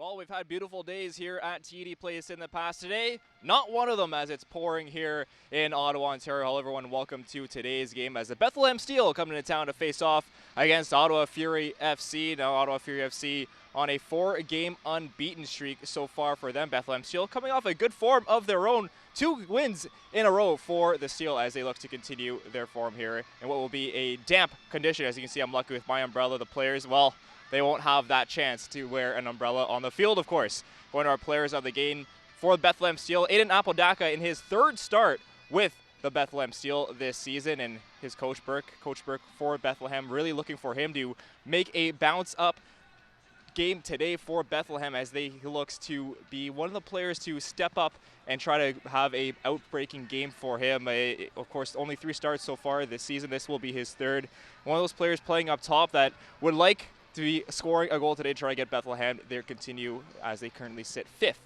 Well, we've had beautiful days here at TD Place in the past. Today, not one of them, as it's pouring here in Ottawa, Ontario. Hello, everyone. Welcome to today's game as the Bethlehem Steel coming to town to face off against Ottawa Fury FC. Now, Ottawa Fury FC on a 4-game unbeaten streak so far for them. Bethlehem Steel coming off a good form of their own. 2 wins in a row for the Steel as they look to continue their form here in what will be a damp condition. As you can see, I'm lucky with my umbrella. The players, well, they won't have that chance to wear an umbrella on the field, of course. Going to our players of the game for Bethlehem Steel, Aiden Apodaca in his 3rd start with the Bethlehem Steel this season, and his Coach Burke for Bethlehem, really looking for him to make a bounce-up game today for Bethlehem as he looks to be one of the players to step up and try to have a outbreaking game for him. Of course, only 3 starts so far this season. This will be his 3rd. One of those players playing up top that would like to be scoring a goal today to try to get Bethlehem. They continue as they currently sit 5th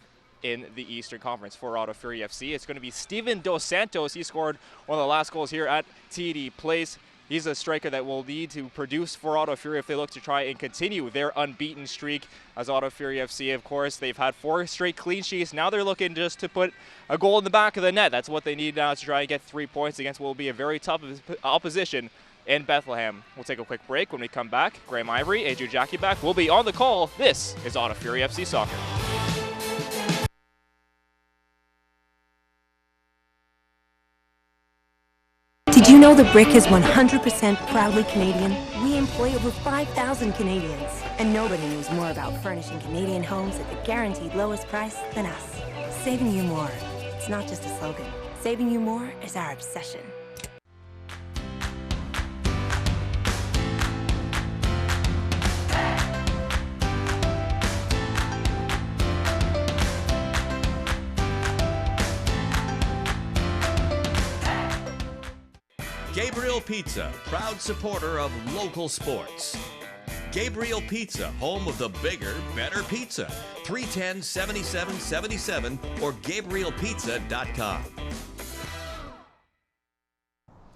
in the Eastern Conference for Ottawa Fury FC. It's going to be Steven Dos Santos. He scored one of the last goals here at TD Place. He's a striker that will need to produce for Ottawa Fury if they look to try and continue their unbeaten streak. As Ottawa Fury FC, of course, they've had 4 straight clean sheets. Now they're looking just to put a goal in the back of the net. That's what they need now to try and get 3 points against what will be a very tough opposition in Bethlehem. We'll take a quick break. When we come back, Graham Ivory, AJ Jackieback will be on the call. This is Ottawa Fury FC Soccer. Did you know the Brick is 100% proudly Canadian? We employ over 5,000 Canadians, and nobody knows more about furnishing Canadian homes at the guaranteed lowest price than us. Saving you more. It's not just a slogan. Saving you more is our obsession. Gabriel Pizza, proud supporter of local sports. Gabriel Pizza, home of the bigger, better pizza. 310-7777 or GabrielPizza.com.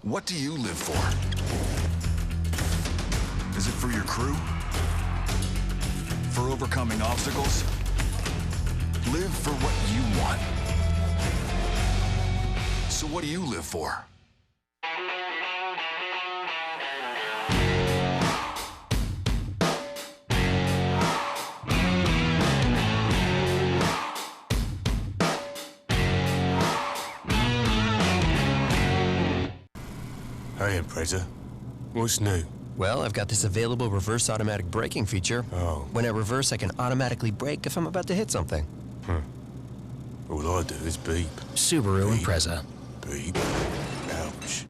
What do you live for? Is it for your crew? For overcoming obstacles? Live for what you want. So what do you live for? Hey, Preza. What's new? Well, I've got this available reverse automatic braking feature. Oh. When I reverse, I can automatically brake if I'm about to hit something. All I do is beep. Subaru and Beep. Preza. Beep. Ouch.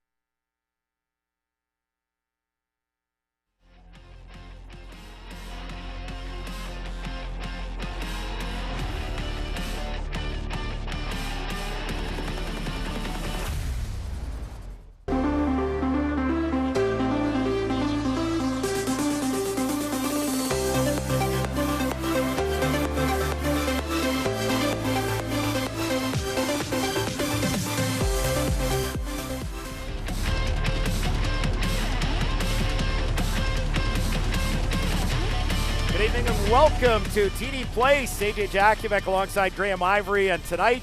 Good evening and welcome to TD Place. AJ Jackieback alongside Graham Ivory, and tonight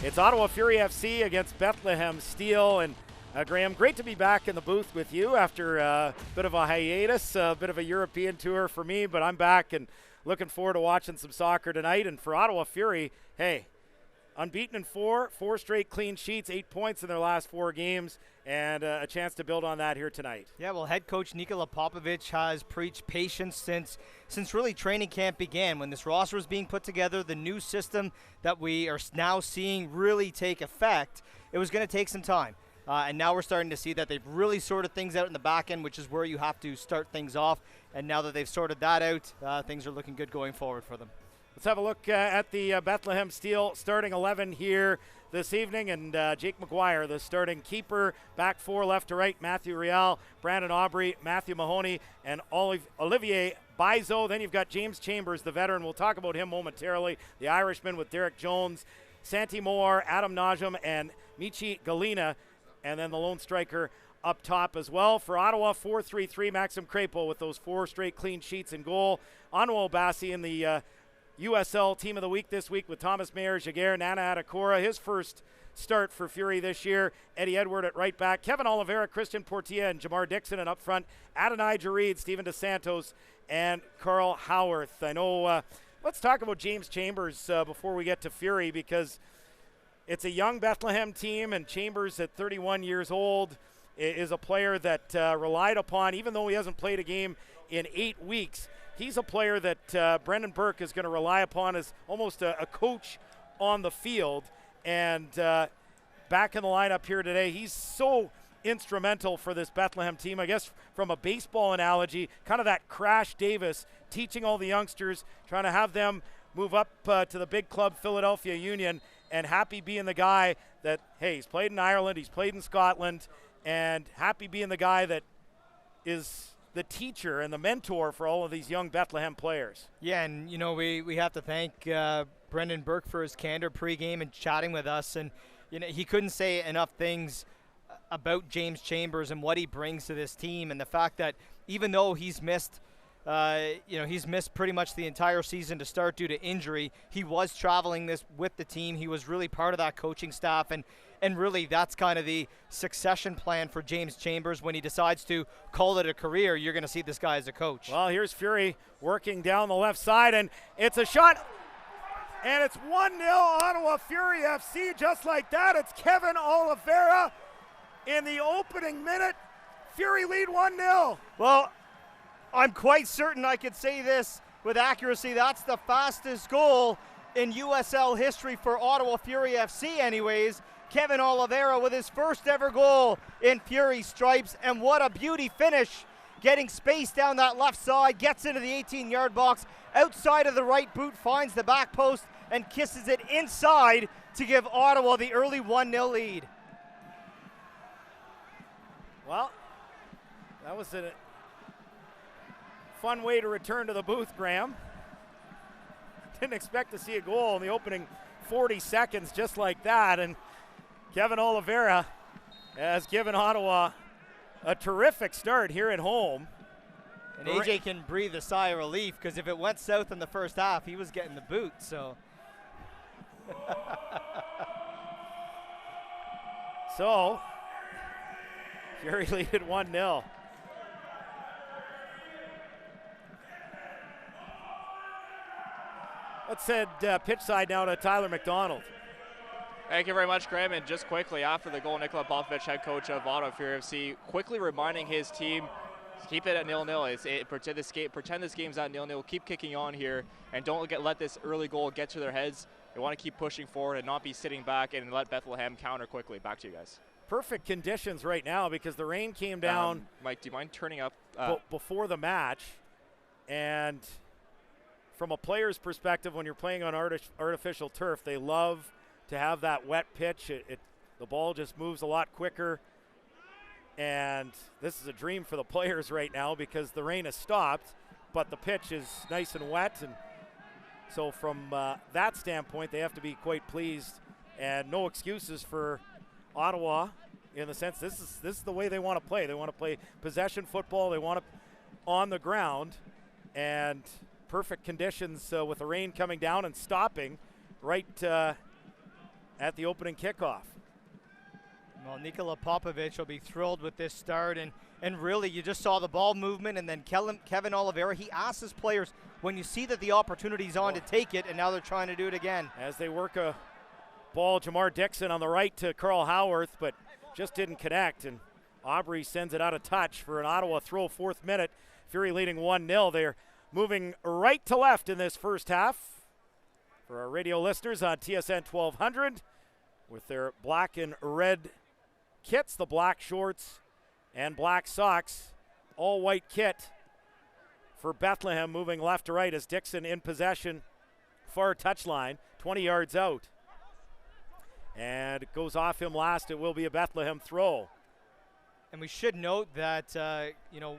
it's Ottawa Fury FC against Bethlehem Steel. And Graham, great to be back in the booth with you after a bit of a hiatus, a bit of a European tour for me, but I'm back and looking forward to watching some soccer tonight. And for Ottawa Fury, hey, unbeaten in 4 straight clean sheets, 8 points in their last 4 games, and a chance to build on that here tonight. Yeah, well, head coach Nikola Popovic has preached patience since really training camp began. When this roster was being put together, the new system that we are now seeing really take effect, it was going to take some time. And now we're starting to see that they've really sorted things out in the back end, which is where you have to start things off. And now that they've sorted that out, things are looking good going forward for them. Let's have a look at the Bethlehem Steel starting 11 here this evening. And Jake McGuire, the starting keeper. Back 4 left to right, Matthew Real, Brandon Aubry, Matthew Mahoney, and Olivier Bizo. Then you've got James Chambers, the veteran. We'll talk about him momentarily. The Irishman with Derek Jones, Santi Moore, Adam Najam, and Michi Galina. And then the lone striker up top as well. For Ottawa, 4-3-3, Maxim Crepeau with those 4 straight clean sheets in goal. Anwar Bassi in the USL Team of the Week this week with Thomas Mayer-Jaguar, Nana Adekora, his first start for Fury this year. Eddie Edward at right back, Kevin Oliveira, Christian Portilla, and Jamar Dixon, and up front, Adonai Jareed, Steven DeSantos, and Carl Howarth. I know, let's talk about James Chambers before we get to Fury, because it's a young Bethlehem team, and Chambers at 31 years old is a player that relied upon, even though he hasn't played a game in 8 weeks. He's a player that Brendan Burke is going to rely upon as almost a coach on the field. And back in the lineup here today, he's so instrumental for this Bethlehem team. I guess from a baseball analogy, kind of that Crash Davis, teaching all the youngsters, trying to have them move up to the big club Philadelphia Union, and Happy being the guy that, hey, he's played in Ireland, he's played in Scotland, and Happy being the guy that is the teacher and the mentor for all of these young Bethlehem players. Yeah, and you know, we have to thank Brendan Burke for his candor pregame and chatting with us, and you know, he couldn't say enough things about James Chambers and what he brings to this team, and the fact that even though he's missed he's missed pretty much the entire season to start due to injury, he was traveling this with the team. He was really part of that coaching staff, and really that's kind of the succession plan for James Chambers. When he decides to call it a career, you're going to see this guy as a coach. Well, here's Fury working down the left side, and it's a shot, and it's 1-0 Ottawa Fury FC. Just like that, it's Kevin Oliveira in the opening minute. Fury lead 1-0. Well, I'm quite certain I could say this with accuracy. That's the fastest goal in USL history for Ottawa Fury FC anyways. Kevin Oliveira with his first ever goal in Fury stripes, and what a beauty finish, getting space down that left side, gets into the 18-yard box, outside of the right boot, finds the back post, and kisses it inside to give Ottawa the early 1-0 lead. Well, that was a fun way to return to the booth, Graham. Didn't expect to see a goal in the opening 40 seconds just like that, and Kevin Oliveira has given Ottawa a terrific start here at home. And AJ can breathe a sigh of relief, because if it went south in the first half, he was getting the boot, so. So, Fury lead at 1-0. Let's head pitch side now to Tyler McDonald. Thank you very much, Graham. And just quickly after the goal, Nikola Popovich, head coach of Ottawa Fury FC, quickly reminding his team, keep it at 0-0. Pretend this game's at 0-0. Keep kicking on here, and don't let this early goal get to their heads. They want to keep pushing forward and not be sitting back and let Bethlehem counter quickly. Back to you guys. Perfect conditions right now because the rain came down. Mike, do you mind turning up? Before the match, and from a player's perspective, when you're playing on artificial turf, they love to have that wet pitch. The ball just moves a lot quicker, and this is a dream for the players right now because the rain has stopped, but the pitch is nice and wet, and so from that standpoint, they have to be quite pleased, and no excuses for Ottawa in the sense this is the way they want to play. They want to play possession football. They want to on the ground, and perfect conditions with the rain coming down and stopping right at the opening kickoff. Well, Nikola Popovich will be thrilled with this start, and really you just saw the ball movement, and then Kevin Oliveira, he asks his players, when you see that the opportunity's on, to take it, and now they're trying to do it again. As they work a ball, Jamar Dixon on the right to Carl Howarth, but just didn't connect, and Aubrey sends it out of touch for an Ottawa throw, 4th minute. Fury leading 1-0. They're moving right to left in this first half. For our radio listeners on TSN 1200, with their black and red kits, the black shorts and black socks, all white kit for Bethlehem, moving left to right as Dixon in possession, far touchline, 20 yards out. And it goes off him last. It will be a Bethlehem throw. And we should note that,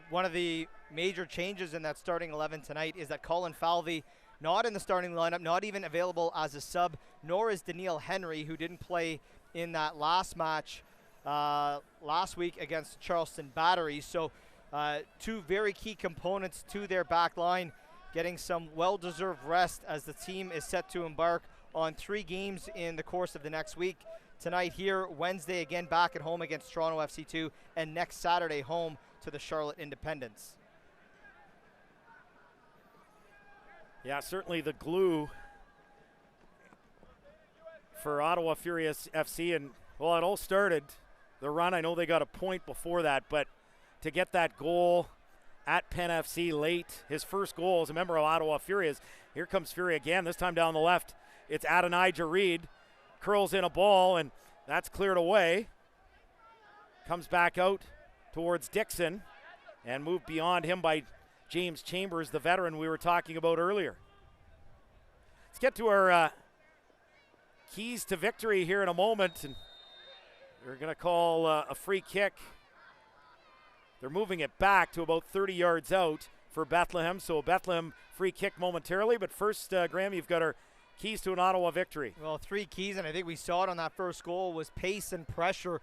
one of the major changes in that starting 11 tonight is that Colin Falvey, not in the starting lineup, not even available as a sub, nor is Daniil Henry, who didn't play in that last match last week against Charleston Battery. So 2 very key components to their back line getting some well-deserved rest as the team is set to embark on 3 games in the course of the next week. Tonight here, Wednesday again back at home against Toronto FC2, and next Saturday home to the Charlotte Independents. Yeah, certainly the glue for Ottawa Fury FC. And, well, it all started, the run. I know they got a point before that, but to get that goal at Penn FC late, his first goal as a member of Ottawa Fury is, here comes Fury again, this time down the left. It's Adonijah Reed, curls in a ball, and that's cleared away. Comes back out towards Dixon, and moved beyond him by James Chambers, the veteran we were talking about earlier. Let's get to our keys to victory here in a moment, and we're going to call a free kick. They're moving it back to about 30 yards out for Bethlehem, so Bethlehem free kick momentarily. But first, Graham, you've got our keys to an Ottawa victory. Well, 3 keys, and I think we saw it on that first goal, was pace and pressure.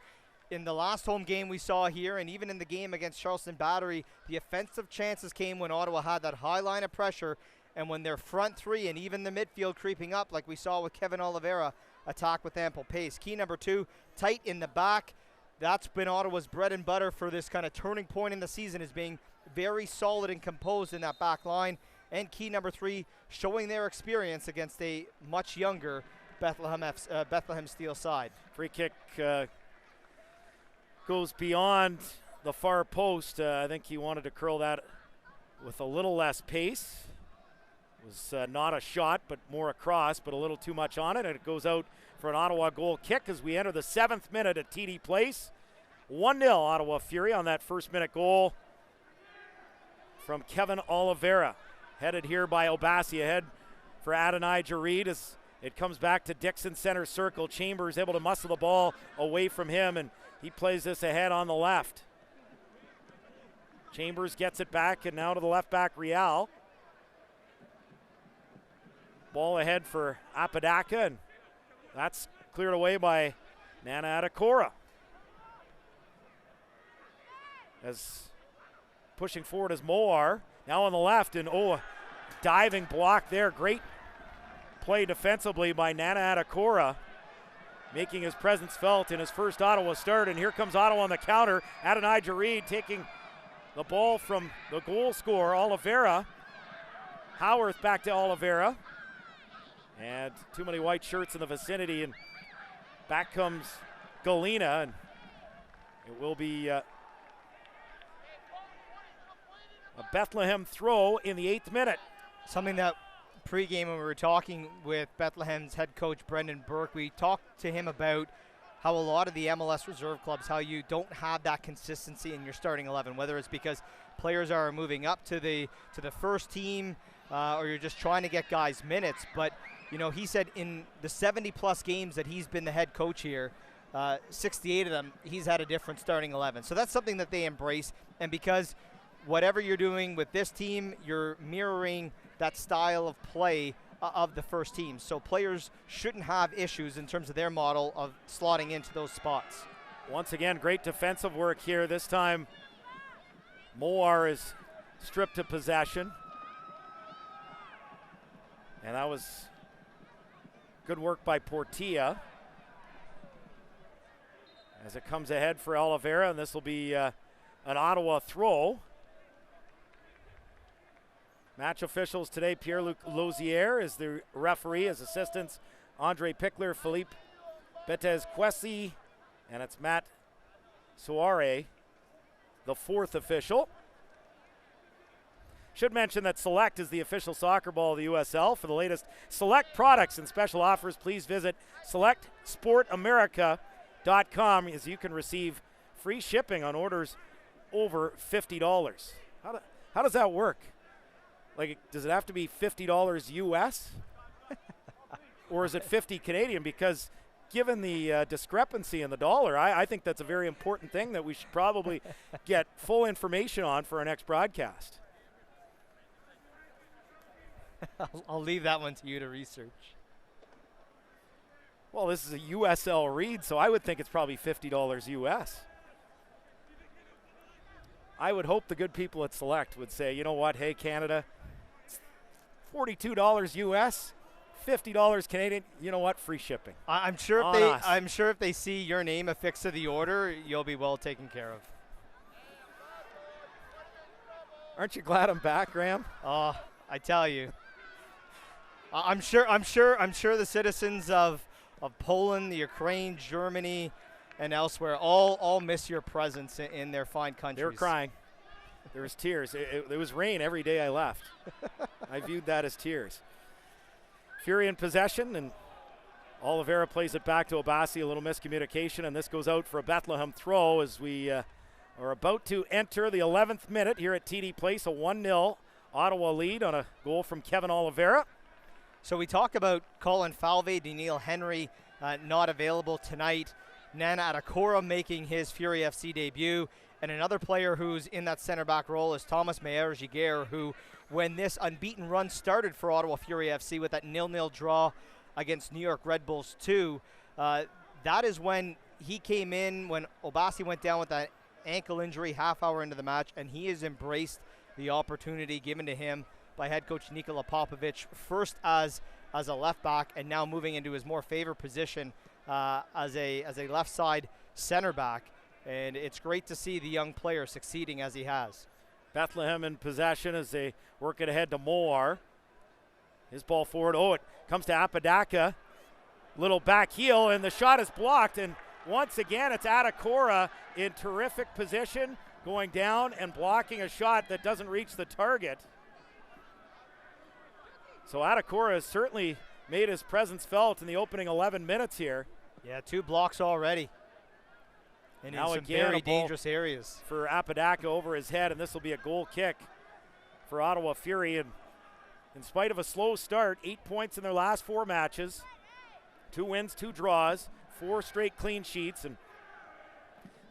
In the last home game we saw here, and even in the game against Charleston Battery, the offensive chances came when Ottawa had that high line of pressure, and when their front 3 and even the midfield creeping up, like we saw with Kevin Oliveira, attack with ample pace. Key number 2, tight in the back. That's been Ottawa's bread and butter for this kind of turning point in the season, is being very solid and composed in that back line. And key number 3, showing their experience against a much younger Bethlehem Steel side. Free kick goes beyond the far post. I think he wanted to curl that with a little less pace. It was not a shot, but more a cross, but a little too much on it, and it goes out for an Ottawa goal kick as we enter the 7th minute at TD Place. 1-0 Ottawa Fury on that first-minute goal from Kevin Oliveira. Headed here by Obasi, ahead for Adonijah Reed as it comes back to Dixon center circle. Chambers able to muscle the ball away from him, and he plays this ahead on the left. Chambers gets it back, and now to the left back, Real. Ball ahead for Apodaca, and that's cleared away by Nana Adekora. As pushing forward is Moar. Now on the left, and a diving block there. Great play defensively by Nana Adekora, making his presence felt in his first Ottawa start. And here comes Ottawa on the counter. Adonijah Reed taking the ball from the goal scorer, Oliveira. Howarth back to Oliveira. And too many white shirts in the vicinity, and back comes Galena, and it will be a Bethlehem throw in the 8th minute. Something that pregame when we were talking with Bethlehem's head coach Brendan Burke, we talked to him about how a lot of the MLS reserve clubs, how you don't have that consistency in your starting 11, whether it's because players are moving up to the first team or you're just trying to get guys minutes. But you know, he said in the 70-plus games that he's been the head coach here, 68 of them, he's had a different starting 11. So that's something that they embrace. And because whatever you're doing with this team, you're mirroring that style of play of the first team. So players shouldn't have issues in terms of their model of slotting into those spots. Once again, great defensive work here. This time, Moar is stripped of possession. And that was good work by Portilla. As it comes ahead for Oliveira, and this will be an Ottawa throw. Match officials today, Pierre-Luc Lausier is the referee. As assistants, Andre Pickler, Philippe Betez-Kwesi, and it's Matt Soare, the 4th official. Should mention that Select is the official soccer ball of the USL. For the latest Select products and special offers, please visit selectsportamerica.com, as you can receive free shipping on orders over $50. How does that work? Like, does it have to be $50 US? Or is it 50 Canadian? Because given the discrepancy in the dollar, I think that's a very important thing that we should probably get full information on for our next broadcast. I'll leave that one to you to research. Well, this is a USL read, so I would think it's probably $50 US. I would hope the good people at Select would say, you know what, hey, Canada, $42 US, $50 Canadian. You know what? Free shipping. I'm sure if they see your name affixed to the order, you'll be well taken care of. Aren't you glad I'm back, Graham? Oh, I tell you. I'm sure the citizens of Poland, the Ukraine, Germany, and elsewhere all miss your presence in their fine countries. They were crying. There was tears. It was rain every day I left. I viewed that as tears. Fury in possession, and Oliveira plays it back to Obasi. A little miscommunication, and this goes out for a Bethlehem throw as we are about to enter the 11th minute here at TD Place. A 1-0 Ottawa lead on a goal from Kevin Oliveira. So we talk about Colin Falvey, Daniil Henry not available tonight. Nana Atakora making his Fury FC debut. And another player who's in that center back role is Thomas Meyer-Giguère, who, when this unbeaten run started for Ottawa Fury FC with that 0-0 draw against New York Red Bulls 2, that is when he came in, when Obasi went down with that ankle injury half hour into the match, and he has embraced the opportunity given to him by head coach Nikola Popovic, first as a left back and now moving into his more favored position as a left side center back. And it's great to see the young player succeeding as he has. Bethlehem in possession as they work it ahead to Moar. His ball forward. Oh, it comes to Apodaca. Little back heel, and the shot is blocked. And once again, it's Atakora in terrific position, going down and blocking a shot that doesn't reach the target. So Atakora has certainly made his presence felt in the opening 11 minutes here. Yeah, 2 blocks already. And now in some again, very dangerous areas. For Apodaca over his head, and this will be a goal kick for Ottawa Fury. And in spite of a slow start, 8 points in their last 4 matches, 2 wins, 2 draws, 4 straight clean sheets, and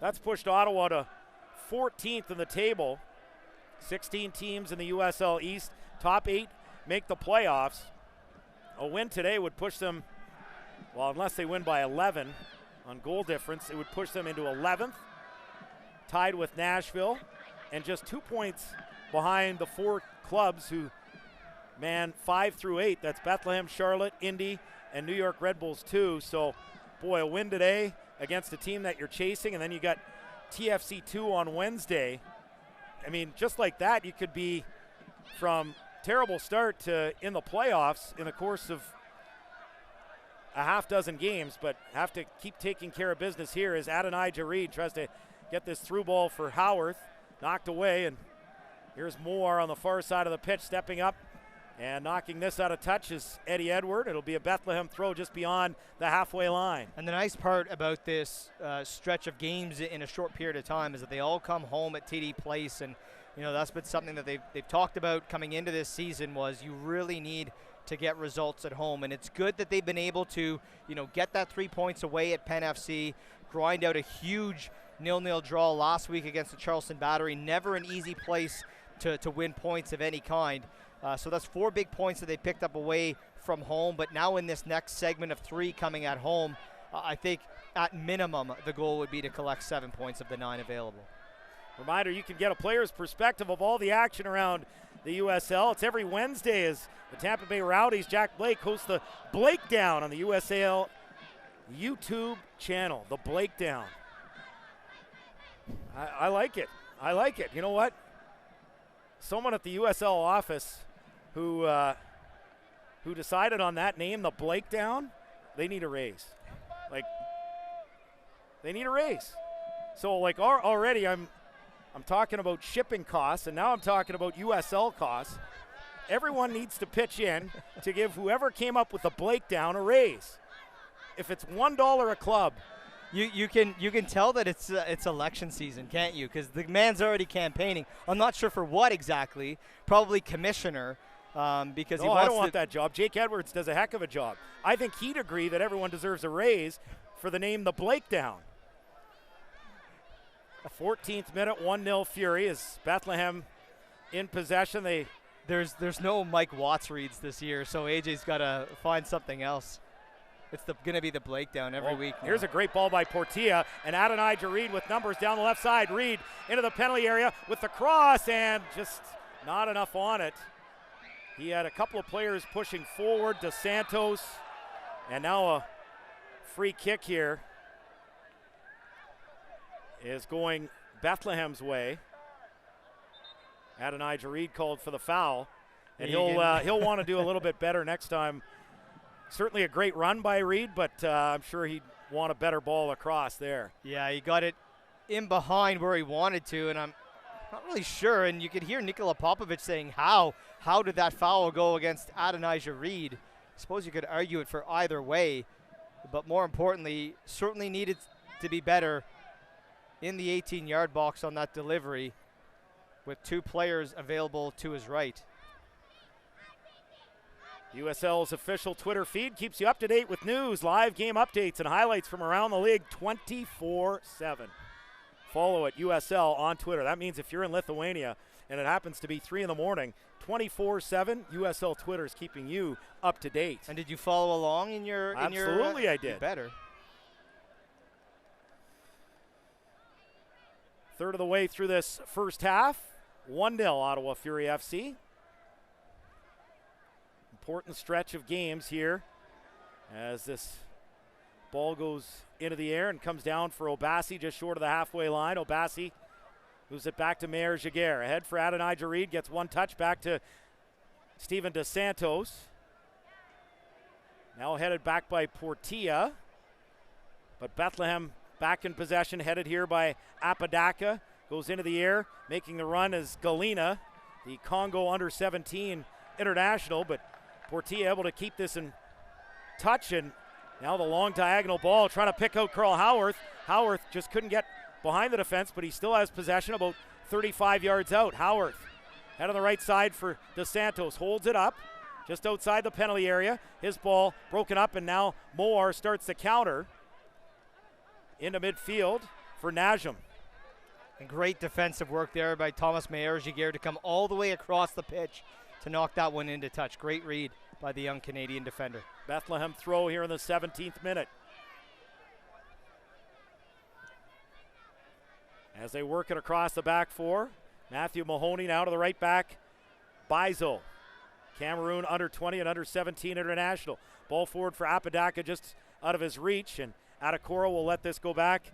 that's pushed Ottawa to 14th in the table. 16 teams in the USL East, top 8 make the playoffs. A win today would push them, well, unless they win by 11 on goal difference, it would push them into 11th, tied with Nashville, and just 2 points behind the 4 clubs who man 5 through 8. That's Bethlehem, Charlotte, Indy, and New York Red Bulls 2. So, boy, a win today against a team that you're chasing, and then you got TFC 2 on Wednesday. I mean, just like that, you could be from terrible start to in the playoffs in the course of a half dozen games, but have to keep taking care of business here as Adonijah Reed tries to get this through ball for Howarth, knocked away, and here's Moore on the far side of the pitch stepping up and knocking this out of touch is Eddie Edward. It'll be a Bethlehem throw just beyond the halfway line. And the nice part about this stretch of games in a short period of time is that they all come home at TD Place, and you know that's been something that they've talked about coming into this season was you really need to get results at home, and it's good that they've been able to, you know, get that 3 points away at Penn FC, grind out a huge 0-0 draw last week against the Charleston Battery. Never an easy place to win points of any kind. So that's 4 big points that they picked up away from home, but now in this next segment of 3 coming at home, I think at minimum the goal would be to collect 7 points of the 9 available. Reminder, you can get a player's perspective of all the action around the USL. It's every Wednesday as the Tampa Bay Rowdies, Jack Blake, hosts the Blake Down on the USL YouTube channel. The Blake Down. I like it. I like it. You know what? Someone at the USL office who decided on that name, the Blake Down, they need a raise. Like, they need a raise. So, like, already I'm talking about shipping costs, and now I'm talking about USL costs. Everyone needs to pitch in to give whoever came up with the Blake Down a raise. If it's $1 a club, you can tell that it's election season, can't you? Because the man's already campaigning. I'm not sure for what exactly. Probably commissioner, because he wants I don't want that job. Jake Edwards does a heck of a job. I think he'd agree that everyone deserves a raise for the name the Blake Down. A 14th minute, 1-0 Fury as Bethlehem in possession. There's no Mike Watts reads this year, so AJ's got to find something else. It's going to be the Blake Down every week now. Here's a great ball by Portilla, and Adonijah Reed with numbers down the left side. Reed into the penalty area with the cross, and just not enough on it. He had a couple of players pushing forward. DeSantos, and now a free kick here is going Bethlehem's way. Adonijah Reed called for the foul, and he'll want to do a little bit better next time. Certainly a great run by Reed, but I'm sure he'd want a better ball across there. Yeah, he got it in behind where he wanted to, and I'm not really sure. And you could hear Nikola Popovic saying, how did that foul go against Adonijah Reed? I suppose you could argue it for either way, but more importantly, certainly needed to be better in the 18-yard box on that delivery with two players available to his right. USL's official Twitter feed keeps you up to date with news, live game updates, and highlights from around the league 24/7. Follow at USL on Twitter. That means if you're in Lithuania and it happens to be 3 in the morning, 24/7, USL Twitter is keeping you up to date. And did you follow along in your? Absolutely, I did. You better. Third of the way through this first half, 1-0 Ottawa Fury FC. Important stretch of games here as this ball goes into the air and comes down for Obasi just short of the halfway line. Obasi moves it back to Mayer Jaguar. Ahead for Adonijah Reed, gets one touch back to Steven DeSantos. Now headed back by Portilla, but Bethlehem back in possession, headed here by Apodaca. Goes into the air, making the run is Galina, the Congo under-17 international, but Portilla able to keep this in touch, and now the long diagonal ball trying to pick out Carl Howarth. Howarth just couldn't get behind the defense, but he still has possession about 35 yards out. Howarth head on the right side for DeSantos, holds it up just outside the penalty area. His ball broken up, and now Moar starts the counter into midfield for Najim. And great defensive work there by Thomas Mayer Jaguar to come all the way across the pitch to knock that one into touch. Great read by the young Canadian defender. Bethlehem throw here in the 17th minute. As they work it across the back four, Matthew Mahoney now to the right back. Bizo, Cameroon under 20 and under 17 international. Ball forward for Apodaca just out of his reach, and Adekora will let this go back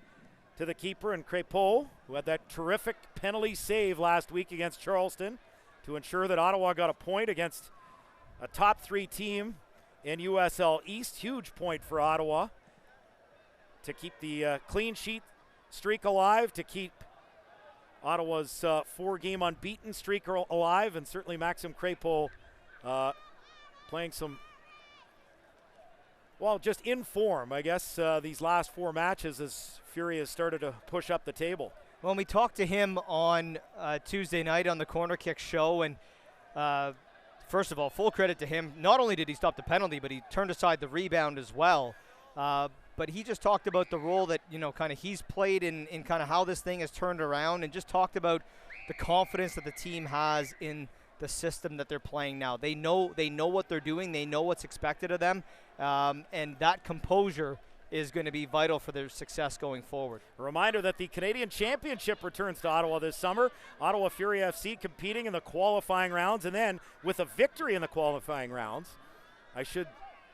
to the keeper, and Crépeau, who had that terrific penalty save last week against Charleston to ensure that Ottawa got a point against a top 3 team in USL East. Huge point for Ottawa to keep the clean sheet streak alive, to keep Ottawa's 4-game unbeaten streak alive, and certainly Maxime Crépeau playing some, well, just in form, I guess, these last 4 matches as Fury has started to push up the table. Well, we talked to him on Tuesday night on the Corner Kick show, and first of all, full credit to him. Not only did he stop the penalty, but he turned aside the rebound as well. But he just talked about the role that, kind of he's played in kind of how this thing has turned around, and just talked about the confidence that the team has in the system that they're playing now. They know what they're doing. They know what's expected of them, and that composure is going to be vital for their success going forward. A reminder that the Canadian Championship returns to Ottawa this summer. Ottawa Fury FC competing in the qualifying rounds, and then with a victory in the qualifying rounds, I should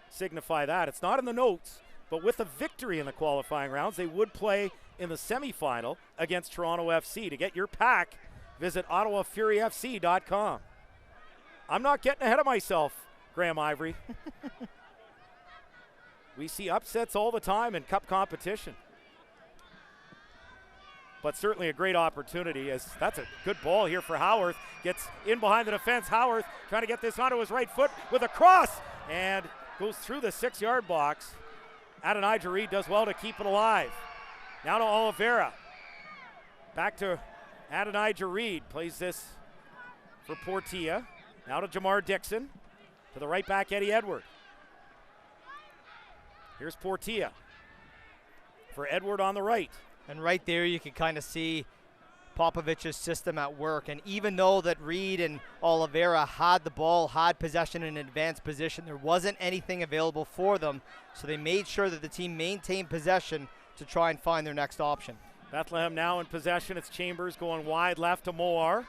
signify that. It's not in the notes, but with a victory in the qualifying rounds, they would play in the semifinal against Toronto FC. To get your pack, visit OttawaFuryFC.com. I'm not getting ahead of myself, Graham Ivory. We see upsets all the time in cup competition. But certainly a great opportunity, as that's a good ball here for Howarth. Gets in behind the defense. Howarth trying to get this onto his right foot with a cross, and goes through the 6-yard box. Adonijah Reed does well to keep it alive. Now to Oliveira. Back to Adonijah Reed. Plays this for Portilla. Now to Jamar Dixon. To the right back, Eddie Edward. Here's Portilla for Edward on the right. And right there you can kind of see Popovic's system at work. And even though that Reed and Oliveira had the ball, had possession in an advanced position, there wasn't anything available for them. So they made sure that the team maintained possession to try and find their next option. Bethlehem now in possession. It's Chambers going wide left to Moar.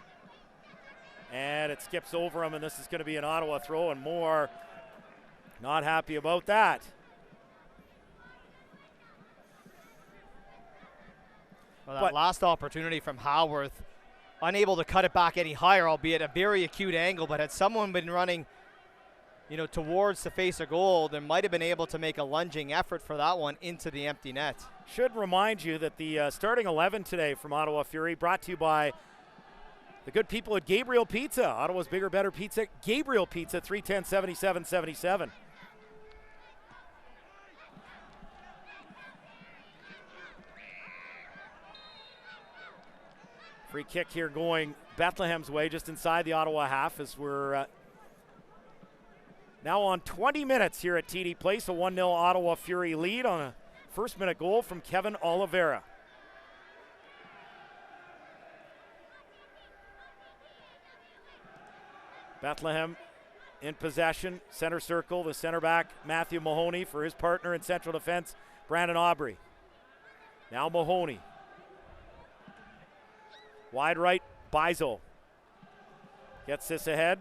And it skips over him, and this is going to be an Ottawa throw, and Moore not happy about that. Well, that last opportunity from Howarth, unable to cut it back any higher, albeit a very acute angle, but had someone been running, towards the face of goal, they might have been able to make a lunging effort for that one into the empty net. Should remind you that the starting 11 today from Ottawa Fury brought to you by the good people at Gabriel Pizza. Ottawa's bigger, better pizza. Gabriel Pizza, 310-7777. Free kick here going Bethlehem's way, just inside the Ottawa half, as we're now on 20 minutes here at TD Place. A 1-0 Ottawa Fury lead on a first-minute goal from Kevin Oliveira. Bethlehem in possession, center circle, the center back Matthew Mahoney for his partner in central defense, Brandon Aubry. Now Mahoney. Wide right, Bizo. Gets this ahead.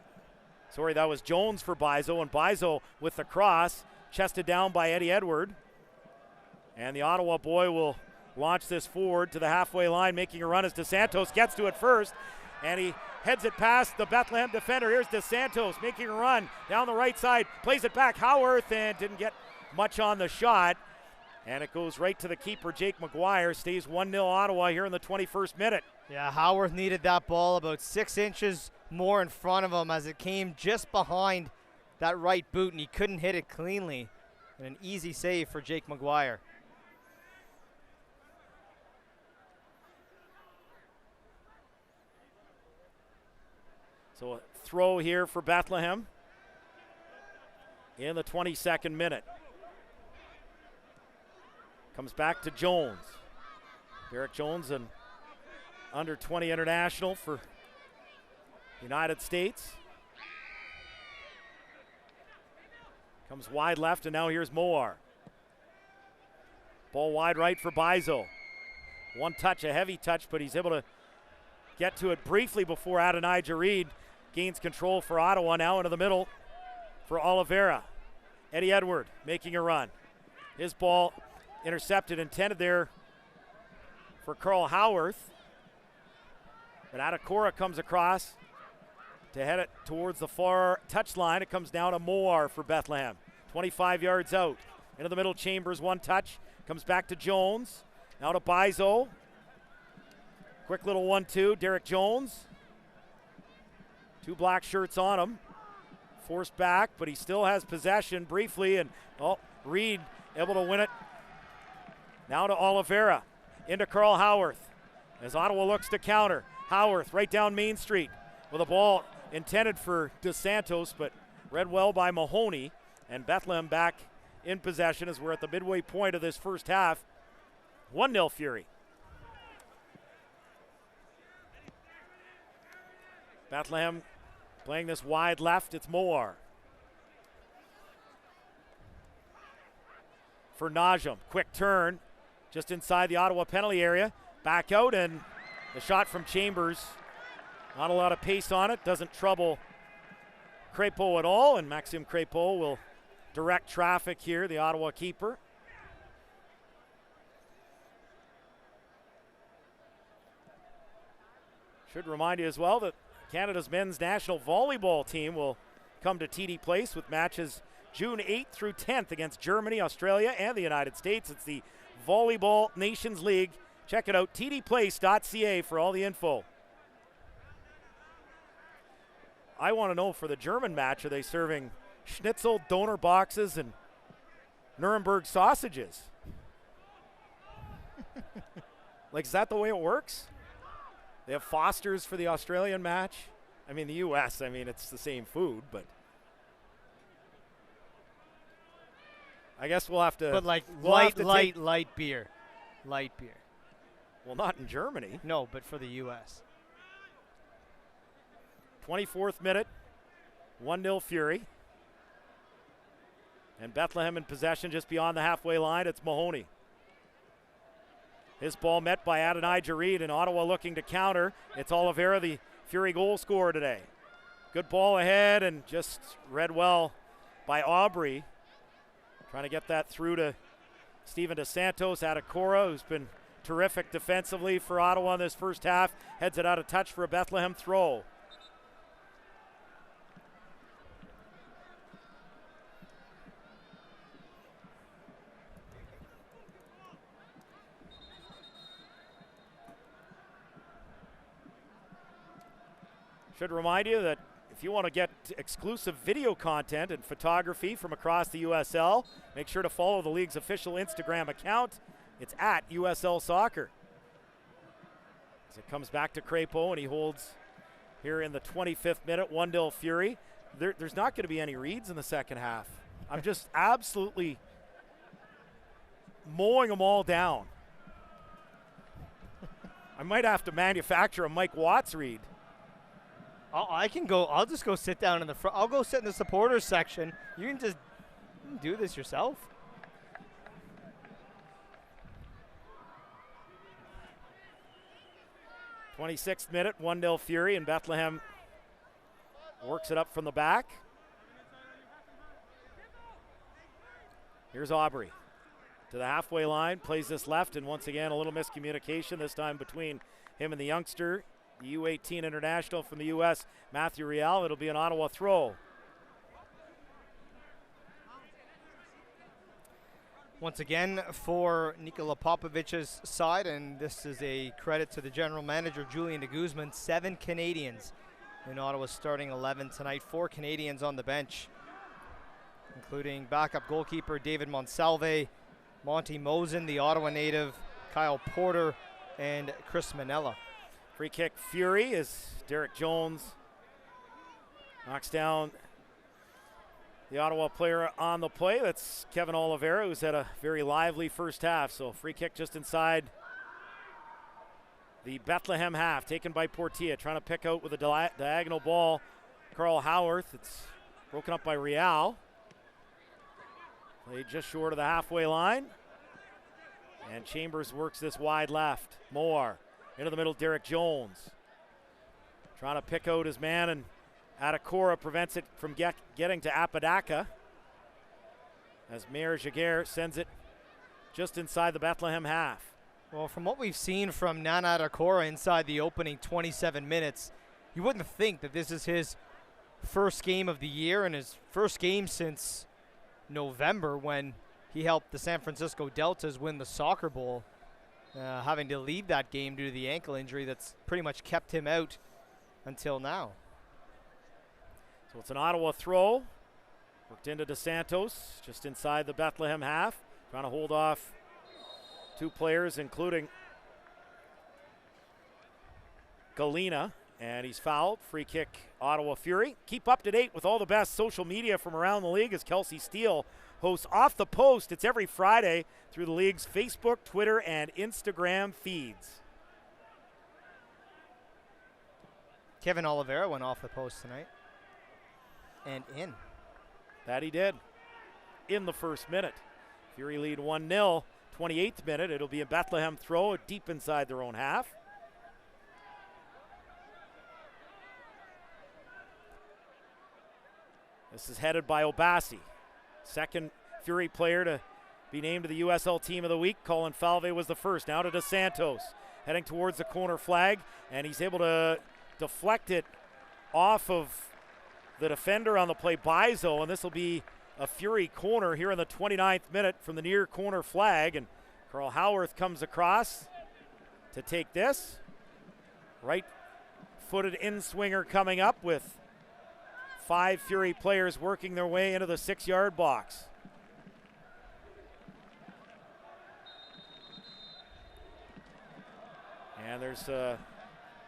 Sorry, that was Jones for Bizo, and Bizo with the cross, chested down by Eddie Edward. And the Ottawa boy will launch this forward to the halfway line, making a run as DeSantos gets to it first, and he heads it past the Bethlehem defender. Here's DeSantos making a run down the right side, plays it back Howarth, and didn't get much on the shot. And it goes right to the keeper, Jake McGuire. Stays 1-0 Ottawa here in the 21st minute. Yeah, Howarth needed that ball about 6 inches more in front of him as it came just behind that right boot, and he couldn't hit it cleanly. And an easy save for Jake McGuire. So a throw here for Bethlehem in the 22nd minute. Comes back to Jones. Derek Jones, an under-20 international for the United States. Comes wide left, and now here's Moar. Ball wide right for Bizo. One touch, a heavy touch, but he's able to get to it briefly before Adonijah Reed gains control for Ottawa. Now into the middle for Oliveira. Eddie Edward making a run. His ball intercepted, intended there for Carl Howarth. But Adekora comes across to head it towards the far touchline. It comes down to Moar for Bethlehem. 25 yards out. Into the middle, Chambers, one touch. Comes back to Jones. Now to Bizo. Quick little 1-2. Derek Jones. Two black shirts on him. Forced back, but he still has possession briefly. And Reed able to win it. Now to Oliveira. Into Carl Howarth. As Ottawa looks to counter. Howarth right down Main Street with a ball intended for DeSantos, but read well by Mahoney. And Bethlehem back in possession as we're at the midway point of this first half. 1-0 Fury. Bethlehem playing this wide left. It's Moar. For Najum. Quick turn just inside the Ottawa penalty area. Back out, and the shot from Chambers. Not a lot of pace on it. Doesn't trouble Crépeau at all, and Maxime Crépeau will direct traffic here, the Ottawa keeper. Should remind you as well that Canada's men's national volleyball team will come to TD Place with matches June 8th through 10th against Germany, Australia, and the United States. It's the Volleyball Nations League. Check it out, tdplace.ca for all the info. I want to know, for the German match, are they serving schnitzel, donor boxes, and Nuremberg sausages? Like, is that the way it works? They have Foster's for the Australian match. I mean, the U.S., it's the same food, but I guess we'll have to. But like light beer. Light beer. Well, not in Germany. No, but for the U.S. 24th minute, 1-0 Fury. And Bethlehem in possession just beyond the halfway line. It's Mahoney. His ball met by Adonijah Reed, and Ottawa looking to counter. It's Oliveira, the Fury goal scorer today. Good ball ahead and just read well by Aubrey. Trying to get that through to Steven DeSantos. Adekora, who's been terrific defensively for Ottawa in this first half, heads it out of touch for a Bethlehem throw. Should remind you that if you want to get exclusive video content and photography from across the USL, make sure to follow the league's official Instagram account. It's at USL Soccer. As it comes back to Crépeau, and he holds here in the 25th minute, 1-0 Fury. There's not going to be any reads in the second half. I'm just absolutely mowing them all down. I might have to manufacture a Mike Watts read. I can go. I'll just go sit down in the front. I'll go sit in the supporters section. You can just do this yourself. '26th minute, 1-0 Fury, and Bethlehem works it up from the back. Here's Aubrey to the halfway line, plays this left, and once again a little miscommunication, this time between him and the youngster, the U18 international from the U.S., Matthew Real. It'll be an Ottawa throw. Once again for Nikola Popovic's side, and this is a credit to the general manager, Julian de Guzman. 7 Canadians in Ottawa's starting 11 tonight. 4 Canadians on the bench, including backup goalkeeper David Monsalve, Monty Mosen, the Ottawa native, Kyle Porter, and Chris Manella. Free kick Fury as Derek Jones knocks down the Ottawa player on the play. That's Kevin Oliveira, who's had a very lively first half. So free kick just inside the Bethlehem half, taken by Portilla, trying to pick out with a diagonal ball. Carl Howarth, it's broken up by Real. Played just short of the halfway line. And Chambers works this wide left. Moore into the middle, Derek Jones. Trying to pick out his man, and Adekora prevents it from getting to Apodaca. As Mayor Jaguar sends it just inside the Bethlehem half. Well, from what we've seen from Nana Adekora inside the opening 27 minutes, you wouldn't think that this is his first game of the year and his first game since November when he helped the San Francisco Deltas win the Soccer Bowl. Having to leave that game due to the ankle injury that's pretty much kept him out until now. So it's an Ottawa throw. Worked into DeSantos, just inside the Bethlehem half. Trying to hold off 2 players, including Galena. And he's fouled. Free kick, Ottawa Fury. Keep up to date with all the best social media from around the league as Kelsey Steele hosts Off the Post. It's every Friday through the league's Facebook, Twitter, and Instagram feeds. Kevin Oliveira went off the post tonight. And in. That he did in the first minute. Fury lead 1-0. 28th minute, it'll be a Bethlehem throw deep inside their own half. This is headed by Obasi. Second Fury player to be named to the USL Team of the Week. Colin Falve was the first. Now to DeSantos, heading towards the corner flag, and he's able to deflect it off of the defender on the play, Bizo, and this will be a Fury corner here in the 29th minute from the near corner flag, and Carl Howarth comes across to take this. Right-footed in-swinger coming up with 5 Fury players working their way into the 6-yard box. And there's a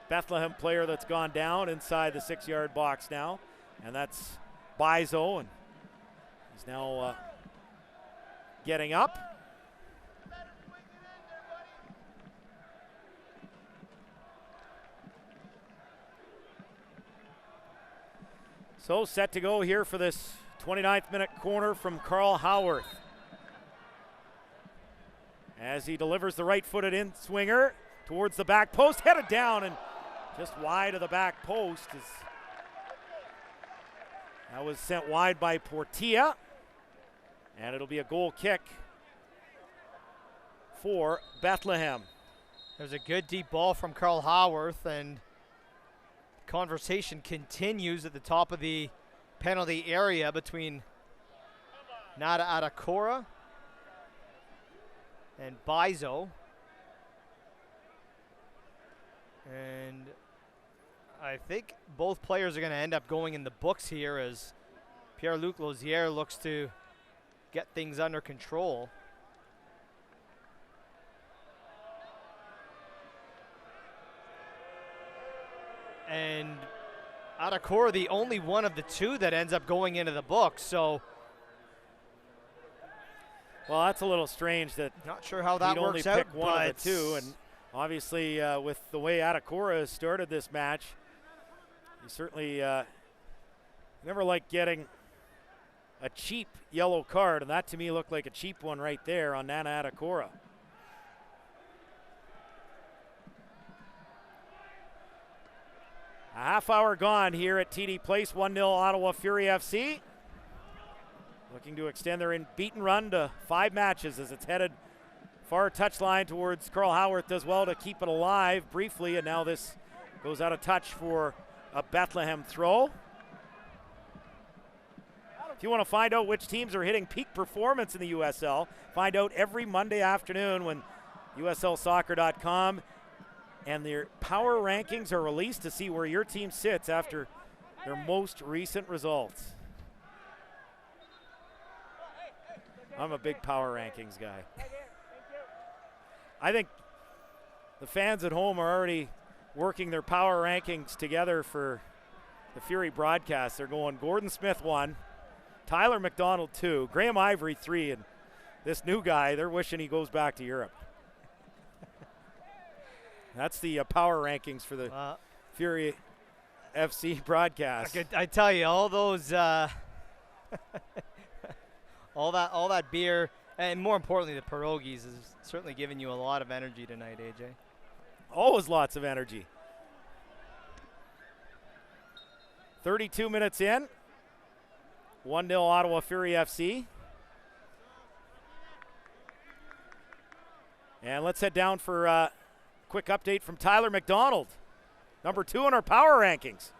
Bethlehem player that's gone down inside the 6-yard box now, and that's Bizo, and he's now getting up. So set to go here for this 29th minute corner from Carl Howarth. As he delivers the right-footed in-swinger towards the back post, headed down and just wide of the back post as That was sent wide by Portilla, and it'll be a goal kick for Bethlehem. There's a good deep ball from Carl Howarth, and conversation continues at the top of the penalty area between Nada Adakora and Bizo. And I think both players are going to end up going in the books here as Pierre-Luc Lausier looks to get things under control. And Adakora, the only one of the two that ends up going into the books, so. Well, that's a little strange that not sure how that works out, only pick one of the two, and obviously with the way Adakora has started this match, you certainly never like getting a cheap yellow card, and that to me looked like a cheap one right there on Nana Adakora. A half hour gone here at TD Place, 1-0 Ottawa Fury FC. Looking to extend their unbeaten run to 5 matches as it's headed far touchline towards Carl Howarth does well to keep it alive briefly, and now this goes out of touch for a Bethlehem throw. If you want to find out which teams are hitting peak performance in the USL, find out every Monday afternoon when USLsoccer.com and their power rankings are released to see where your team sits after their most recent results. I'm a big power rankings guy. I think the fans at home are already working their power rankings together for the Fury broadcast. They're going Gordon Smith 1, Tyler McDonald 2, Graham Ivory 3, and this new guy, they're wishing he goes back to Europe. That's the power rankings for the Fury FC broadcast. I tell you, all those, all that beer, and more importantly, the pierogies is certainly giving you a lot of energy tonight, AJ. Always lots of energy. 32 minutes in. 1-0 Ottawa Fury FC. And let's head down for a quick update from Tyler McDonald, number 2 in our power rankings.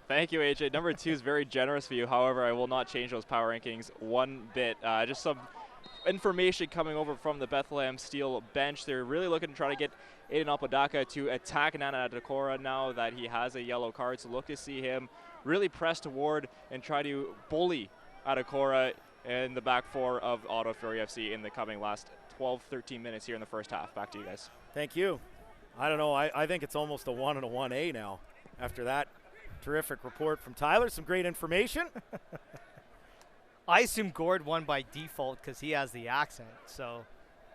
Thank you, AJ. Number 2 is very generous for you. However, I will not change those power rankings one bit. Just some information coming over from the Bethlehem Steel bench. They're really looking to try to get Aiden Apodaca to attack Nana Adakora now that he has a yellow card. So look to see him really press toward and try to bully Adakora in the back 4 of Ottawa Fury FC in the coming last 12-13 minutes here in the first half. Back to you guys. Thank you. I don't know. I think it's almost a 1 and a 1A now after that terrific report from Tyler. Some great information. I assume Gord won by default because he has the accent. So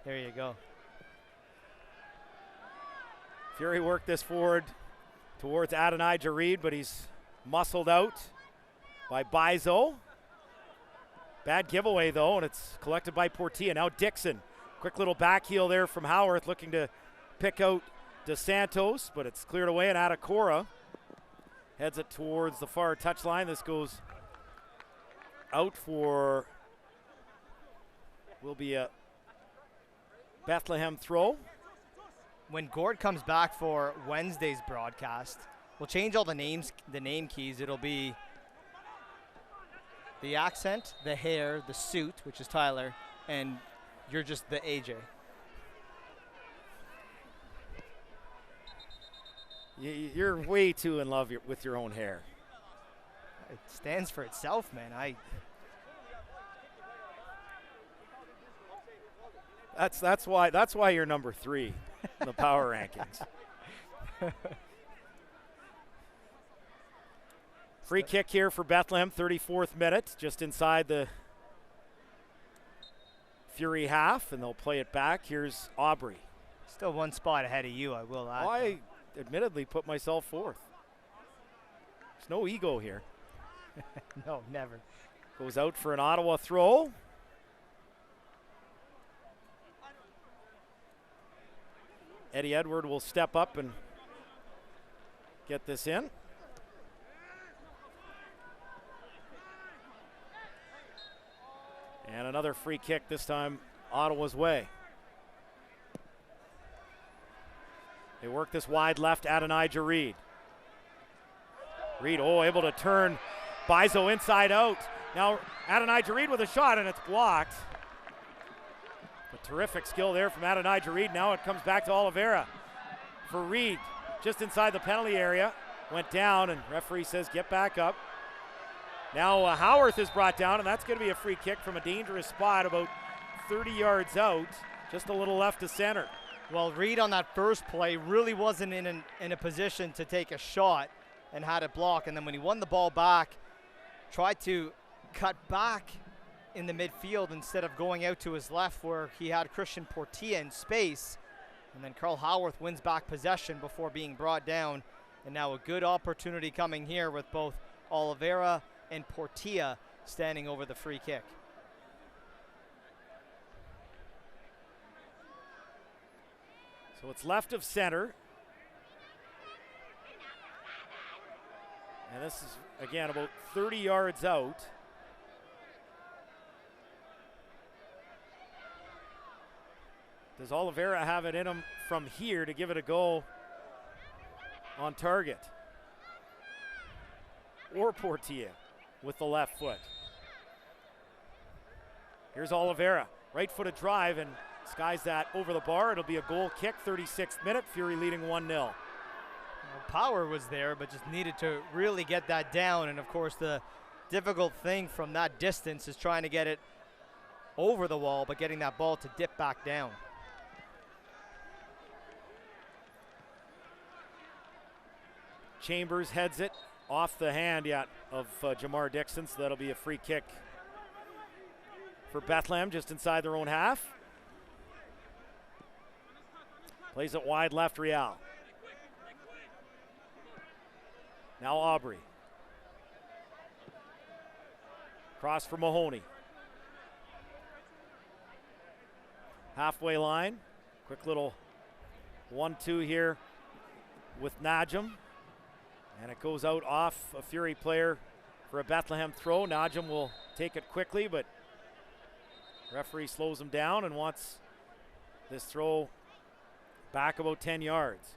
there you go. Fury worked this forward towards Adonijah Reed, but he's muscled out by Bizo. Bad giveaway, though, and it's collected by Portilla. Now Dixon. Quick little back heel there from Howarth, looking to pick out DeSantos, but it's cleared away, and Adakora heads it towards the far touchline. This goes out for, will be a Bethlehem throw. When Gord comes back for Wednesday's broadcast, we'll change all the names, the name keys. It'll be the accent, the hair, the suit, which is Tyler, and you're just the AJ. You're way too in love with your own hair. It stands for itself, man. That's why you're number 3 in the power rankings. Free kick here for Bethlehem, 34th minute, just inside the Fury half, and they'll play it back. Here's Aubrey. Still one spot ahead of you, I will add. I admittedly put myself 4th. There's no ego here. No, never. Goes out for an Ottawa throw. Eddie Edward will step up and get this in. And another free kick, this time Ottawa's way. They work this wide left, Adonijah Reed. Reed, able to turn Bizo inside out. Now Adonijah Reed with a shot, and it's blocked. A terrific skill there from Adonijah Reed. Now it comes back to Oliveira for Reed, just inside the penalty area. Went down, and referee says get back up. Now Howarth is brought down, and that's going to be a free kick from a dangerous spot about 30 yards out, just a little left to center. Well, Reed on that first play really wasn't in a position to take a shot and had it blocked. And then when he won the ball back, tried to cut back in the midfield instead of going out to his left where he had Christian Portilla in space. And then Carl Howarth wins back possession before being brought down. And now a good opportunity coming here with both Oliveira and Portilla standing over the free kick. So it's left of center. And this is, again, about 30 yards out. Does Oliveira have it in him from here to give it a go on target? Or Portilla with the left foot. Here's Oliveira, right-footed drive, and skies that over the bar. It'll be a goal kick, 36th minute, Fury leading 1-0. Well, power was there, but just needed to really get that down. And of course, the difficult thing from that distance is trying to get it over the wall, but getting that ball to dip back down. Chambers heads it off the hand of Jamar Dixon, so that'll be a free kick for Bethlehem just inside their own half. Plays it wide left, Real. Now Aubrey. Cross for Mahoney. Halfway line. Quick little 1-2 here with Najim. And it goes out off a Fury player for a Bethlehem throw. Najim will take it quickly, but referee slows him down and wants this throw back about 10 yards.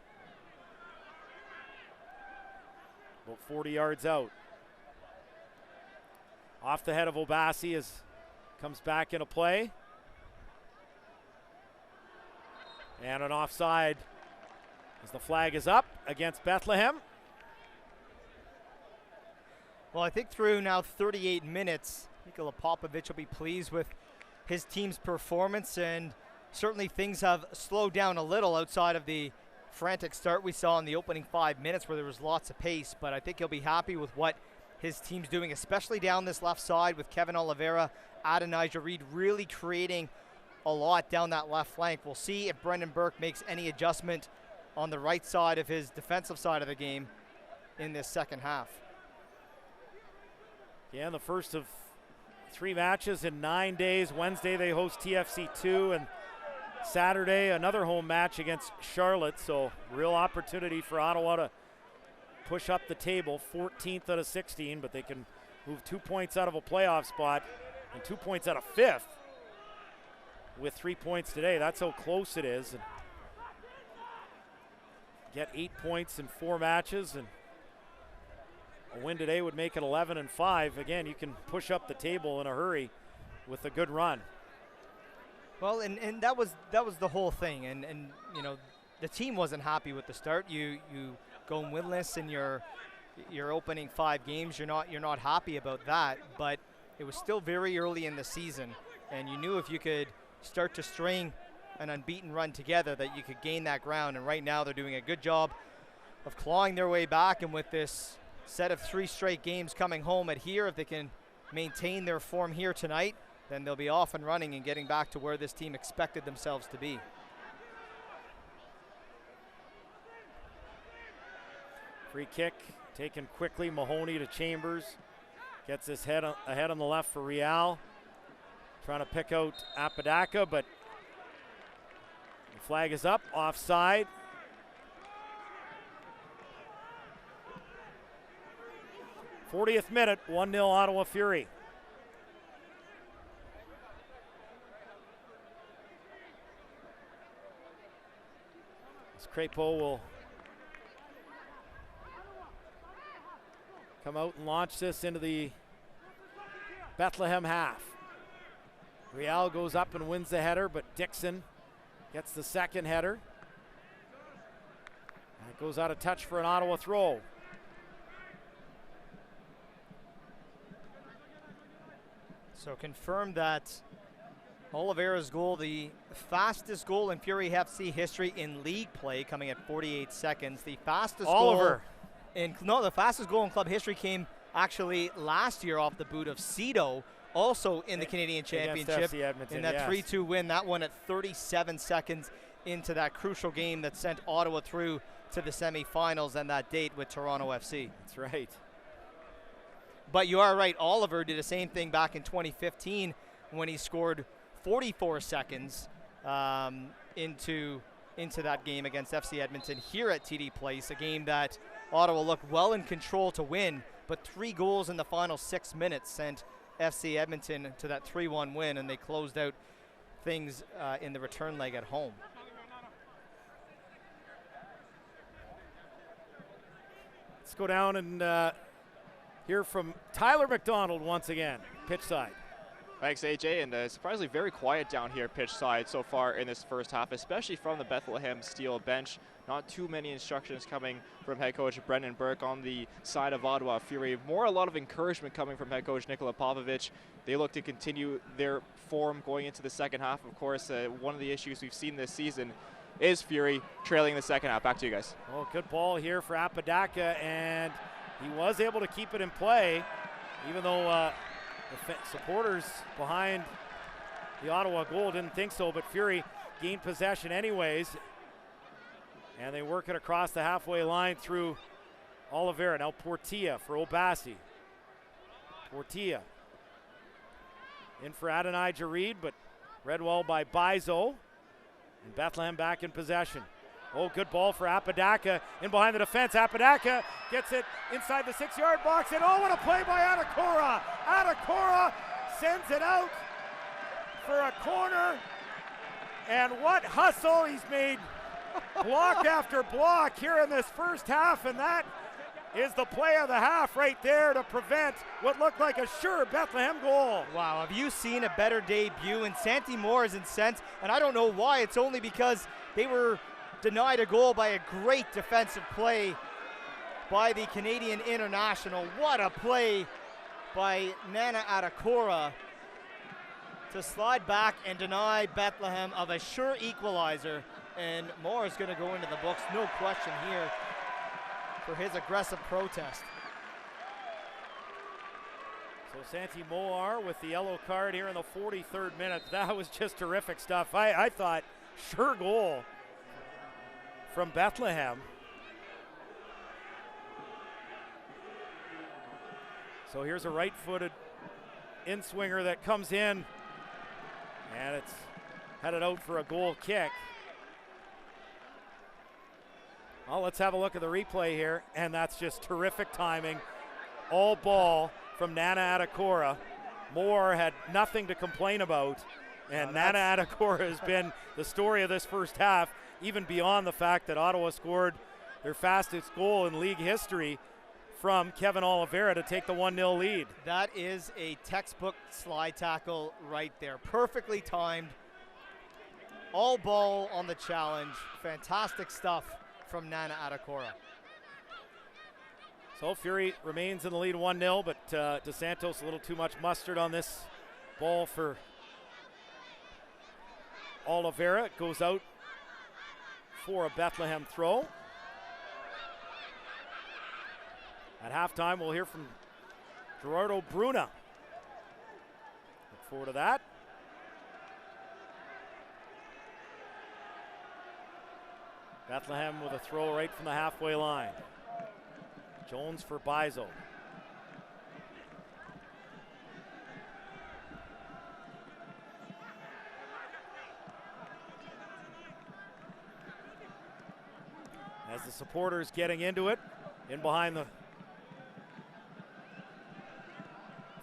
About 40 yards out. Off the head of Obasi as comes back into play. And an offside as the flag is up against Bethlehem. Well, I think through now 38 minutes, Nikola Popovic will be pleased with his team's performance, and certainly things have slowed down a little outside of the frantic start we saw in the opening 5 minutes where there was lots of pace, but I think he'll be happy with what his team's doing, especially down this left side with Kevin Oliveira, Adonijah Reed really creating a lot down that left flank. We'll see if Brendan Burke makes any adjustment on the right side of his defensive side of the game in this second half. Yeah, the first of 3 matches in 9 days. Wednesday they host TFC2, and Saturday another home match against Charlotte. So real opportunity for Ottawa to push up the table, 14th out of 16, but they can move 2 points out of a playoff spot and 2 points out of 5th with 3 points today. That's how close it is. And get 8 points in 4 matches, and a win today would make it 11-5. Again, you can push up the table in a hurry with a good run. Well, and that was the whole thing, and you know, the team wasn't happy with the start. You go winless in your opening 5 games. You're not happy about that, but it was still very early in the season, and you knew if you could start to string an unbeaten run together that you could gain that ground. And right now they're doing a good job of clawing their way back, and with this set of 3 straight games coming home at here, if they can maintain their form here tonight, then they'll be off and running and getting back to where this team expected themselves to be. Free kick taken quickly. Mahoney to Chambers. Gets his head ahead on the left for Real. Trying to pick out Apodaca, but the flag is up. Offside. '40th minute, 1-0 Ottawa Fury. Crépeau will come out and launch this into the Bethlehem half. Real goes up and wins the header, but Dixon gets the second header. And it goes out of touch for an Ottawa throw. So confirmed that Oliveira's goal, the fastest goal in Fury FC history in league play, coming at 48 seconds. The fastest Oliver. the fastest goal in club history came actually last year off the boot of Cito, also in the Canadian Championship Edmonton, in that 3-2 win. That one at 37 seconds into that crucial game that sent Ottawa through to the semifinals and that date with Toronto FC. That's right. But you are right, Oliver did the same thing back in 2015 when he scored 44 seconds into that game against FC Edmonton here at TD Place, a game that Ottawa looked well in control to win, but 3 goals in the final 6 minutes sent FC Edmonton to that 3-1 win, and they closed out things in the return leg at home. Let's go down and hear from Tyler McDonald once again, pitch side. Thanks, AJ, and surprisingly very quiet down here pitch side so far in this first half, especially from the Bethlehem Steel bench. Not too many instructions coming from head coach Brendan Burke on the side of Ottawa Fury. A lot of encouragement coming from head coach Nikola Popovic. They look to continue their form going into the second half. Of course, one of the issues we've seen this season is Fury trailing in the second half. Back to you guys. Oh, good ball here for Apodaca, and he was able to keep it in play, even though the supporters behind the Ottawa goal didn't think so, but Fury gained possession anyways. And they work it across the halfway line through Oliveira. Now Portilla for Obasi. Portilla in for Adonai Jareed, but read well by Bizo. And Bethlehem back in possession. Oh, good ball for Apodaca in behind the defense. Apodaca gets it inside the 6-yard box, and oh, what a play by Adacora. Adacora sends it out for a corner, and what hustle he's made. Block after block here in this first half, and that is the play of the half right there to prevent what looked like a sure Bethlehem goal. Wow, have you seen a better debut? And Santi Moore is incensed, and I don't know why. It's only because they were denied a goal by a great defensive play by the Canadian international. What a play by Nana Adacora to slide back and deny Bethlehem of a sure equalizer. And Moore is going to go into the books, no question here, for his aggressive protest. So Santi Moore with the yellow card here in the 43rd minute. That was just terrific stuff. I thought sure goal from Bethlehem. So here's a right-footed in-swinger that comes in, and it's headed out for a goal kick. Well, let's have a look at the replay here, and that's just terrific timing. All ball from Nana Adacora. Moore had nothing to complain about, and Nana Adacora has been the story of this first half, even beyond the fact that Ottawa scored their fastest goal in league history from Kevin Oliveira to take the 1-0 lead. That is a textbook slide tackle right there. Perfectly timed. All ball on the challenge. Fantastic stuff from Nana Adacora. So Fury remains in the lead 1-0, but DeSantos a little too much mustard on this ball for Oliveira. It goes out for a Bethlehem throw. At halftime, we'll hear from Gerardo Bruna. Look forward to that. Bethlehem with a throw right from the halfway line. Jones for Bizo. As the supporters getting into it, in behind the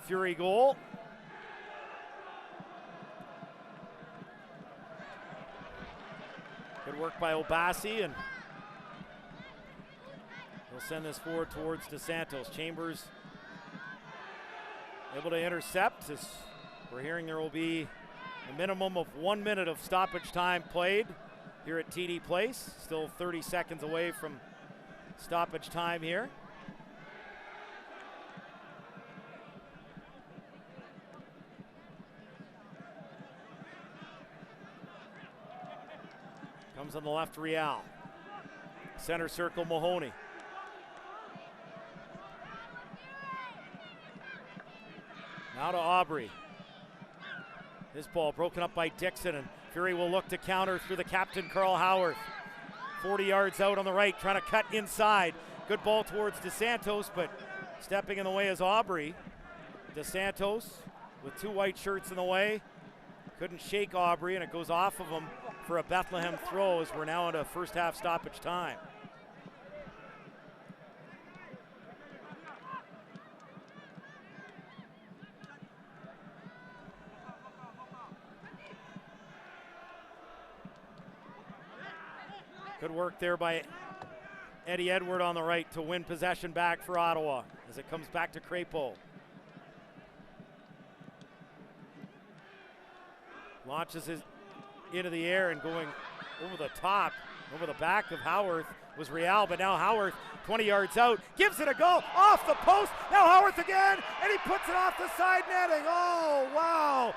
Fury goal. Good work by Obasi, and send this forward towards DeSantos. Chambers able to intercept. As we're hearing, there will be a minimum of 1 minute of stoppage time played here at TD Place. Still 30 seconds away from stoppage time here. Comes on the left, Real. Center circle, Mahoney. Now to Aubrey. His ball broken up by Dixon, and Fury will look to counter through the captain, Carl Howarth. 40 yards out on the right, trying to cut inside. Good ball towards DeSantos, but stepping in the way is Aubrey. DeSantos with 2 white shirts in the way. Couldn't shake Aubrey, and it goes off of him for a Bethlehem throw as we're now into first half stoppage time. Good work there by Eddie Edward on the right to win possession back for Ottawa as it comes back to Crapo. Launches it into the air and going over the top, over the back of Howarth was Real, but now Howarth 20 yards out, gives it a go, off the post, now Howarth again, and he puts it off the side netting. Oh, wow.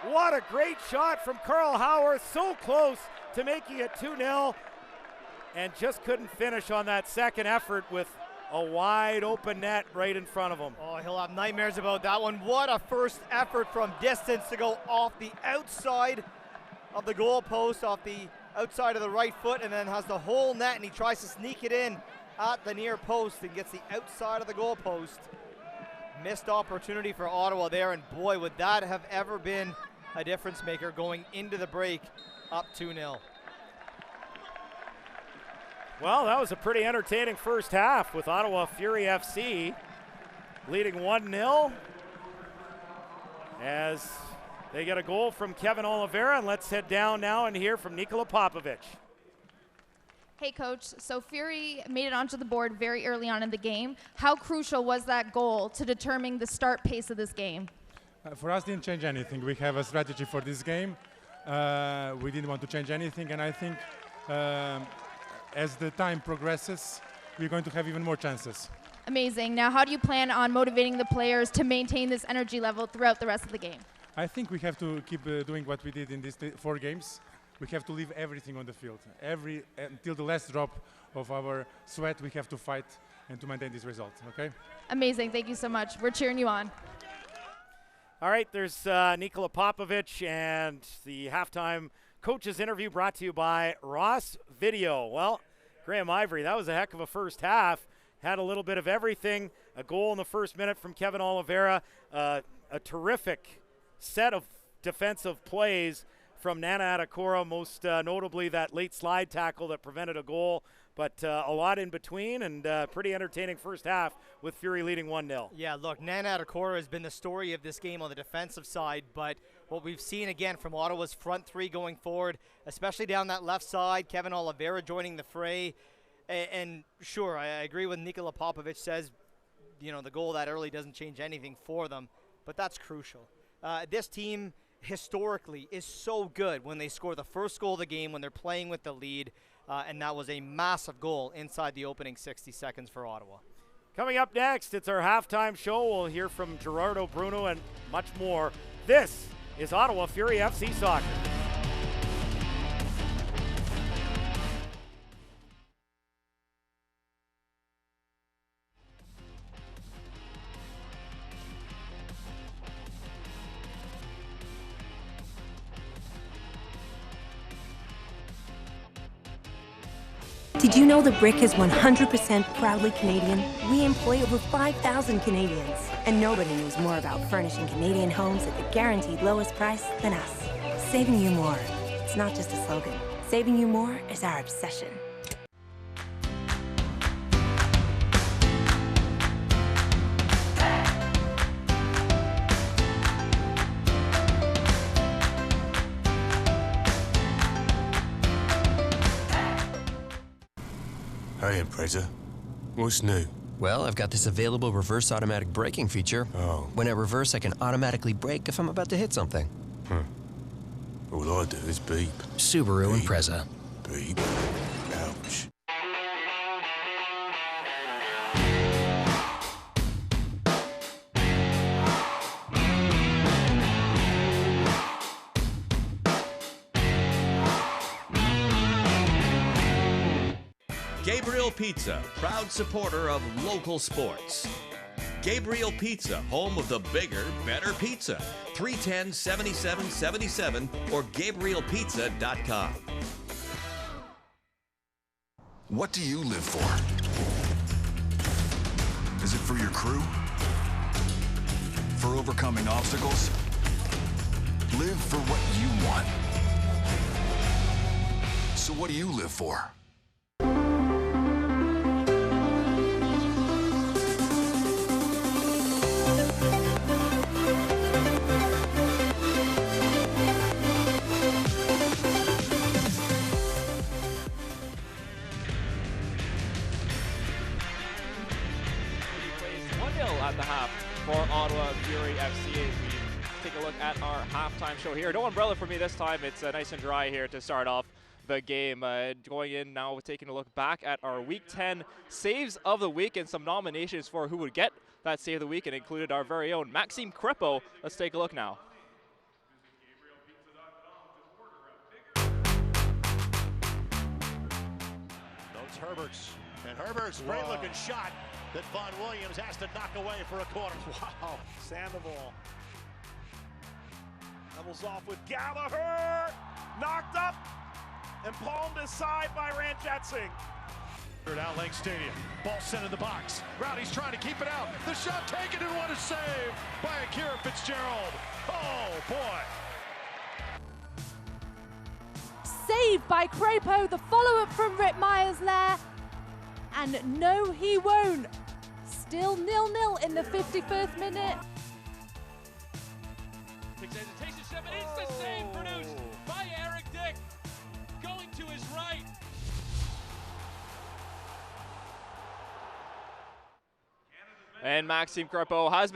What a great shot from Carl Howarth, so close to making it 2-0. And just couldn't finish on that second effort with a wide open net right in front of him. Oh, he'll have nightmares about that one. What a first effort from distance to go off the outside of the goal post, off the outside of the right foot, and then has the whole net, and he tries to sneak it in at the near post and gets the outside of the goal post. Missed opportunity for Ottawa there, and boy, would that have ever been a difference maker going into the break up 2-0. Well, that was a pretty entertaining first half with Ottawa Fury FC leading 1-0 as they get a goal from Kevin Oliveira. And let's head down now and hear from Nikola Popovic. Hey, Coach. So Fury made it onto the board very early on in the game. How crucial was that goal to determining the start pace of this game? For us, didn't change anything. We have a strategy for this game. We didn't want to change anything, and I think as the time progresses, we're going to have even more chances. Amazing. Now, how do you plan on motivating the players to maintain this energy level throughout the rest of the game? I think we have to keep doing what we did in these 4 games. We have to leave everything on the field. Until the last drop of our sweat, we have to fight and to maintain this result, okay? Amazing. Thank you so much. We're cheering you on. All right, there's Nikola Popovic and the halftime coach's interview brought to you by Ross Video. Well, Graham Ivory, that was a heck of a first half. Had a little bit of everything. A goal in the first minute from Kevin Oliveira. A terrific set of defensive plays from Nana Atakora, most notably that late slide tackle that prevented a goal. But a lot in between, and pretty entertaining first half with Fury leading 1-0. Yeah, look, Nana Atakora has been the story of this game on the defensive side, but what we've seen again from Ottawa's front three going forward, especially down that left side, Kevin Oliveira joining the fray. And sure, I agree with Nikola Popovic says, you know, the goal that early doesn't change anything for them, but that's crucial. This team historically is so good when they score the first goal of the game, when they're playing with the lead, and that was a massive goal inside the opening 60 seconds for Ottawa. Coming up next, it's our halftime show. We'll hear from Gerardo Bruno and much more. This is Ottawa Fury FC Soccer. Did you know the Brick is 100% proudly Canadian? We employ over 5,000 Canadians, and nobody knows more about furnishing Canadian homes at the guaranteed lowest price than us. Saving you more. It's not just a slogan. Saving you more is our obsession. Hey, Impreza. What's new? Well, I've got this available reverse automatic braking feature. Oh. When I reverse, I can automatically brake if I'm about to hit something. All I do is beep. Subaru Beep. Impreza. Beep. Ouch. Gabriel Pizza, proud supporter of local sports. Gabriel Pizza, home of the bigger, better pizza. 310-7777 or GabrielPizza.com. What do you live for? Is it for your crew? For overcoming obstacles? Live for what you want. So what do you live for? At the half for Ottawa Fury FC as we take a look at our halftime show here. No umbrella for me this time. It's nice and dry here to start off the game. Going in now, taking a look back at our Week 10 saves of the week and some nominations for who would get that save of the week, and included our very own Maxime Crepeau. Let's take a look now. Notes Herberts, and Herbert's great looking shot that Vaughn Williams has to knock away for a corner. Wow, Sandoval levels off with Gallagher, knocked up and palmed aside by Ranjitsingh. At Lake Stadium, ball sent in the box. Rowdy's trying to keep it out. The shot taken, and what a save by Akira Fitzgerald. Oh boy. Saved by Crepeau, the follow-up from Rip Myers there. And no, he won't. Still 0-0 in the 51st minute. Takes hesitation, shove it. It's the save produced by Eric Dick. Going to his right. And Maxime Crepeau has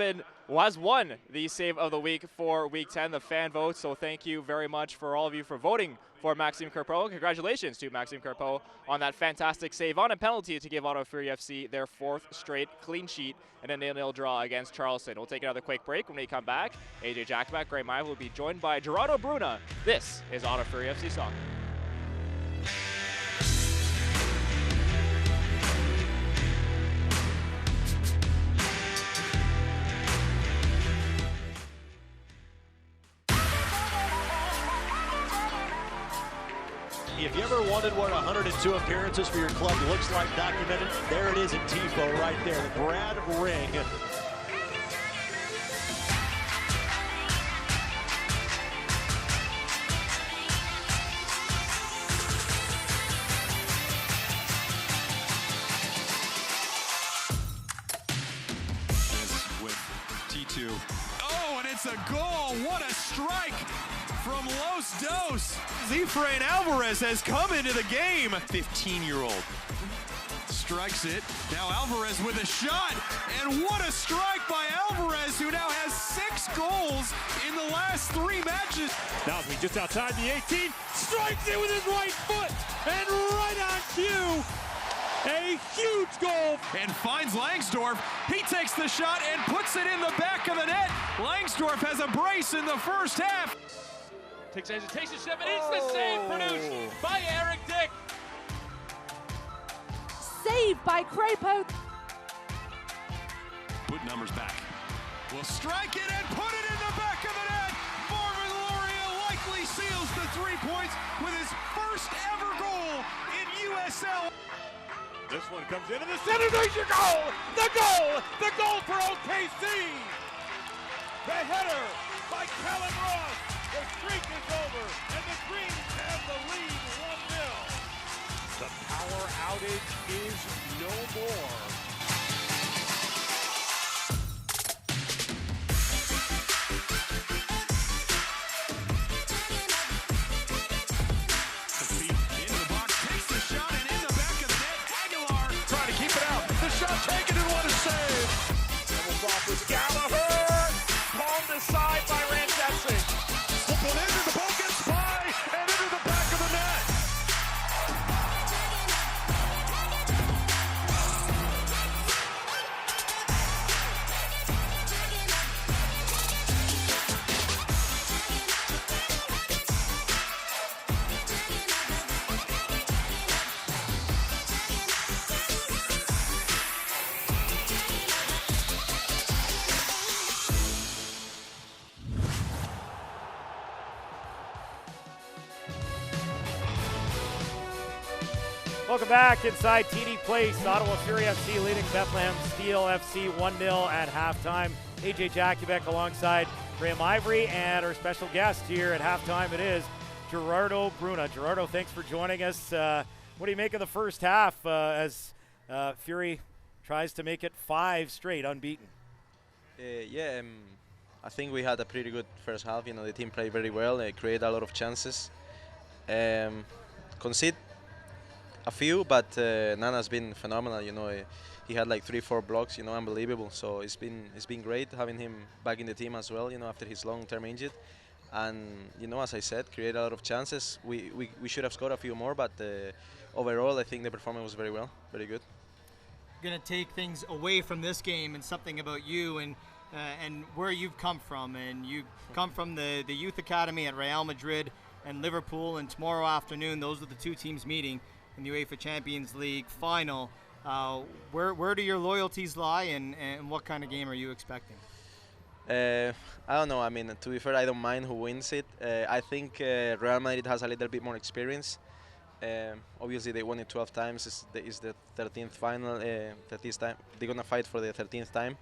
won the save of the week for Week 10, the fan vote. So thank you very much for all of you for voting for Maxime Crepeau. Congratulations to Maxime Crepeau on that fantastic save on a penalty to give Ottawa Fury FC their 4th straight clean sheet and a 0-0 draw against Charleston. We'll take another quick break. When we come back, AJ Jackback, Graham Ive will be joined by Gerardo Bruna. This is Ottawa Fury FC Soccer. If you ever wondered what 102 appearances for your club looks like documented, there it is in TIFO right there. Brad Ring. With T2. Oh, and it's a goal. What a strike from Los Dos. Efrain Alvarez has come into the game. 15-year-old strikes it. Now Alvarez with a shot. And what a strike by Alvarez, who now has 6 goals in the last 3 matches. Nowsby just outside the 18. Strikes it with his right foot. And right on cue. A huge goal. And finds Langsdorff. He takes the shot and puts it in the back of the net. Langsdorff has a brace in the first half. Takes hesitation, shove it. It's the save produced by Eric Dick. Saved by Crepeau. Put numbers back. Will strike it and put it in the back of the net. Marvin Loria likely seals the 3 points with his first ever goal in USL. This one comes into the center. There's your goal. The goal for OKC. The header by Callum Ross. The streak is over, and the Greens have the lead 1-0. The power outage is no more. Into the box, takes the shot, and in the back of the net, Aguilar trying to keep it out. The shot taken and what a save. Doubles off with Gallagher. Palmed aside by Randesi. Flip it in and the ball gets by and into the back of the net. Welcome back inside TD Place. Ottawa Fury FC leading Bethlehem Steel FC 1-0 at halftime. AJ Jakubek alongside Graham Ivory, and our special guest here at halftime, it is Gerardo Bruna. Gerardo, thanks for joining us. What do you make of the first half as Fury tries to make it 5 straight unbeaten? I think we had a pretty good first half. You know, the team played very well. They created a lot of chances. Concede a few, but Nana's been phenomenal. You know, he had like 3-4 blocks. You know, unbelievable. So it's been great having him back in the team as well. You know, after his long-term injury, and you know, as I said, created a lot of chances. We should have scored a few more, but overall, I think the performance was very good. Going to take things away from this game and something about you and where you've come from. And you come from the youth academy at Real Madrid and Liverpool, and tomorrow afternoon, those are the two teams meeting in the UEFA Champions League final. Where do your loyalties lie, and what kind of game are you expecting? I don't know. I mean, to be fair, I don't mind who wins it. I think Real Madrid has a little bit more experience. Obviously, they won it 12 times. It's the 13th final. 13th time. They're gonna fight for the 13th time,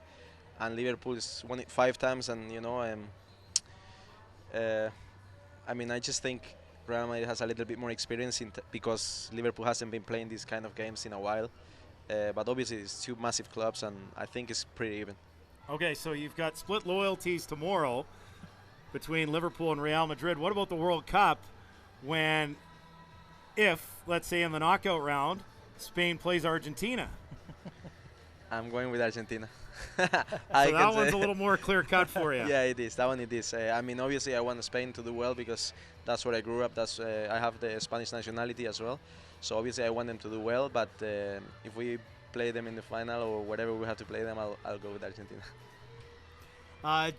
and Liverpool has won it 5 times. And you know, I mean, I just think Real Madrid has a little bit more experience because Liverpool hasn't been playing these kind of games in a while. But obviously, it's 2 massive clubs, and I think it's pretty even. Okay, so you've got split loyalties tomorrow between Liverpool and Real Madrid. What about the World Cup when, if, let's say in the knockout round, Spain plays Argentina? I'm going with Argentina. So that one's a little more clear-cut for you. Yeah, it is. That one it is. I mean, obviously, I want Spain to do well because that's where I grew up. That's I have the Spanish nationality as well. So obviously, I want them to do well. But if we play them in the final or whatever we have to play them, I'll go with Argentina.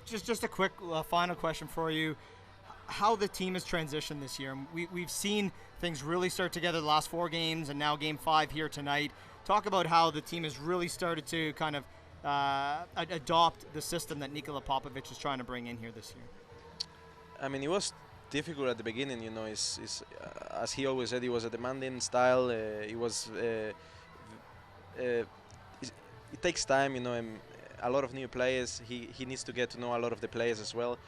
Just a quick final question for you. How the team has transitioned this year. We've seen things really start together the last 4 games, and now Game 5 here tonight. Talk about how the team has really started to kind of adopt the system that Nikola Popovic is trying to bring in here this year. I mean, it was difficult at the beginning. You know, as he always said, it was a demanding style. It takes time. You know, a lot of new players. He needs to get to know a lot of the players as well.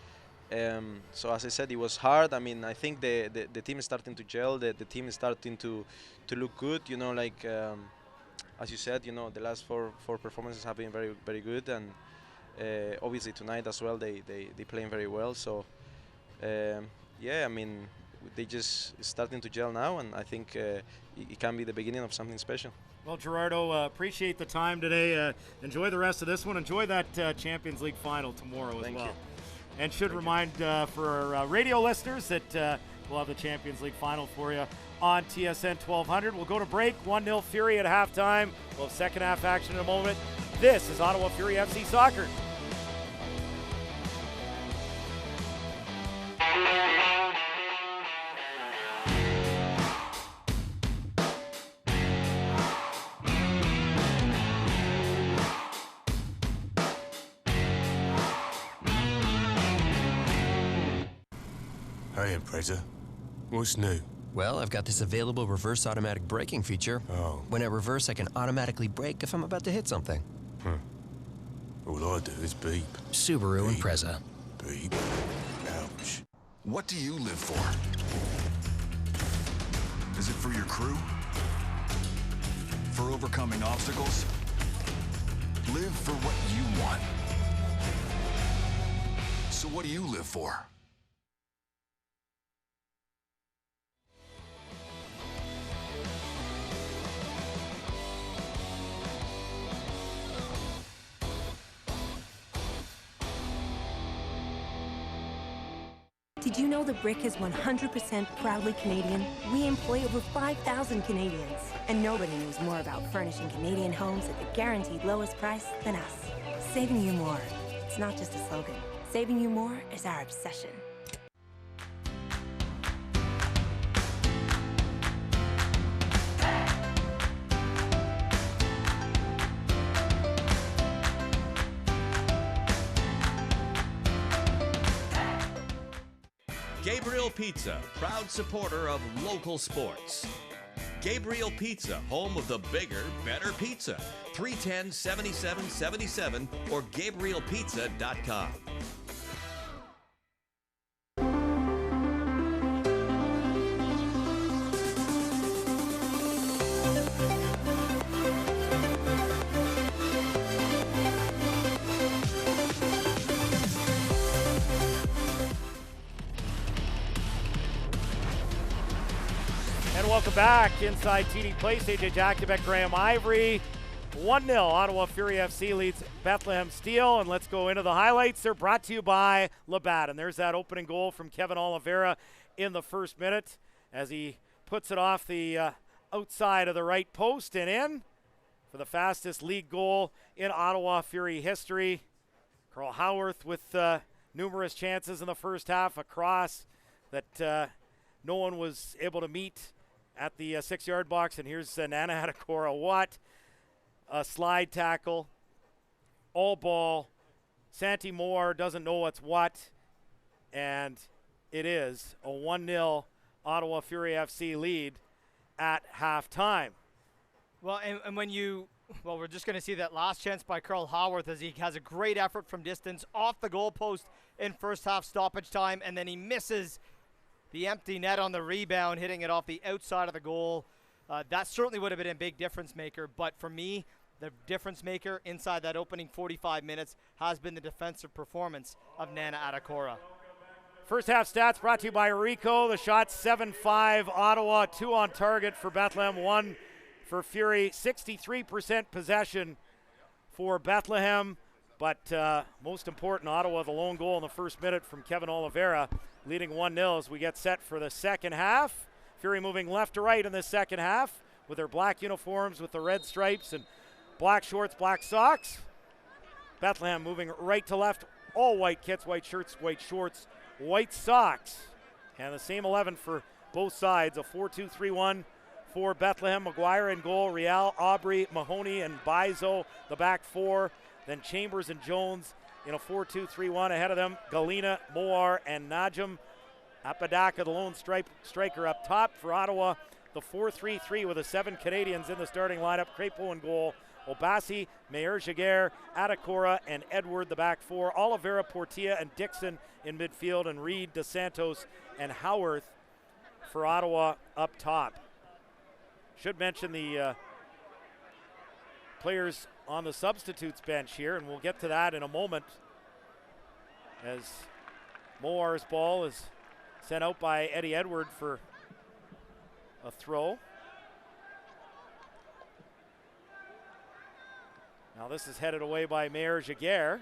So as I said, it was hard. I mean, I think the team is starting to gel. The team is starting to look good. You know, like as you said, you know, the last four performances have been very, very good, and obviously tonight as well, they playing very well. So yeah, I mean, they just starting to gel now, and I think it can be the beginning of something special. Well, Gerardo, appreciate the time today. Enjoy the rest of this one. Enjoy that Champions League final tomorrow as well. And should remind for our radio listeners that we'll have the Champions League final for you on TSN 1200. We'll go to break. 1-0 Fury at halftime. We'll have second half action in a moment. This is Ottawa Fury FC Soccer. Hey, Impreza. What's new? Well, I've got this available reverse automatic braking feature. Oh. When I reverse, I can automatically brake if I'm about to hit something. All I do is beep. Subaru Beep. Impreza. Beep. Ouch. What do you live for? Is it for your crew? For overcoming obstacles? Live for what you want. So what do you live for? Did you know the Brick is 100% proudly Canadian? We employ over 5,000 Canadians, and nobody knows more about furnishing Canadian homes at the guaranteed lowest price than us. Saving you more. It's not just a slogan. Saving you more is our obsession. Gabriel Pizza, proud supporter of local sports. Gabriel Pizza, home of the bigger, better pizza. 310-7777 or GabrielPizza.com. And welcome back inside TD Place. AJ Jakubek, Graham Ivory. 1-0, Ottawa Fury FC leads Bethlehem Steel. And let's go into the highlights. They're brought to you by Labatt. And there's that opening goal from Kevin Oliveira in the first minute as he puts it off the outside of the right post and in for the fastest league goal in Ottawa Fury history. Carl Howarth with numerous chances in the first half, a cross that no one was able to meet at the 6-yard box. And here's Nana Adekora. What a slide tackle. All ball. Santi Moore doesn't know what's what. And it is a 1-0 Ottawa Fury FC lead at halftime. Well, and when you, well, we're just going to see that last chance by Carl Howarth as he has a great effort from distance off the goalpost in first half stoppage time, and then he misses the empty net on the rebound, hitting it off the outside of the goal. That certainly would have been a big difference maker, but for me, the difference maker inside that opening 45 minutes has been the defensive performance of Nana Adekora. First half stats brought to you by Rico. The shots 7-5 Ottawa, 2 on target for Bethlehem, 1 for Fury. 63% possession for Bethlehem, but most important, Ottawa, the lone goal in the first minute from Kevin Oliveira, leading 1-0 as we get set for the second half. Fury moving left to right in the second half with their black uniforms with the red stripes and black shorts, black socks. Bethlehem moving right to left, all white kits, white shirts, white shorts, white socks. And the same 11 for both sides, a 4-2-3-1 for Bethlehem. McGuire in goal, Real, Aubry, Mahoney, and Bizo, the back four. Then Chambers and Jones in a 4-2-3-1. Ahead of them, Galina, Moar, and Najim. Apodaca, the lone striker up top for Ottawa. The 4-3-3 with the 7 Canadians in the starting lineup. Crépeau in goal. Obasi, Meyer Jaguer, Adekora, and Edward, the back four. Oliveira, Portilla, and Dixon in midfield. And Reed, DeSantos, and Howarth for Ottawa up top. Should mention the players on the substitutes bench here, and we'll get to that in a moment as Moar's ball is sent out by Eddie Edward for a throw. Now this is headed away by Meyer Jaguer,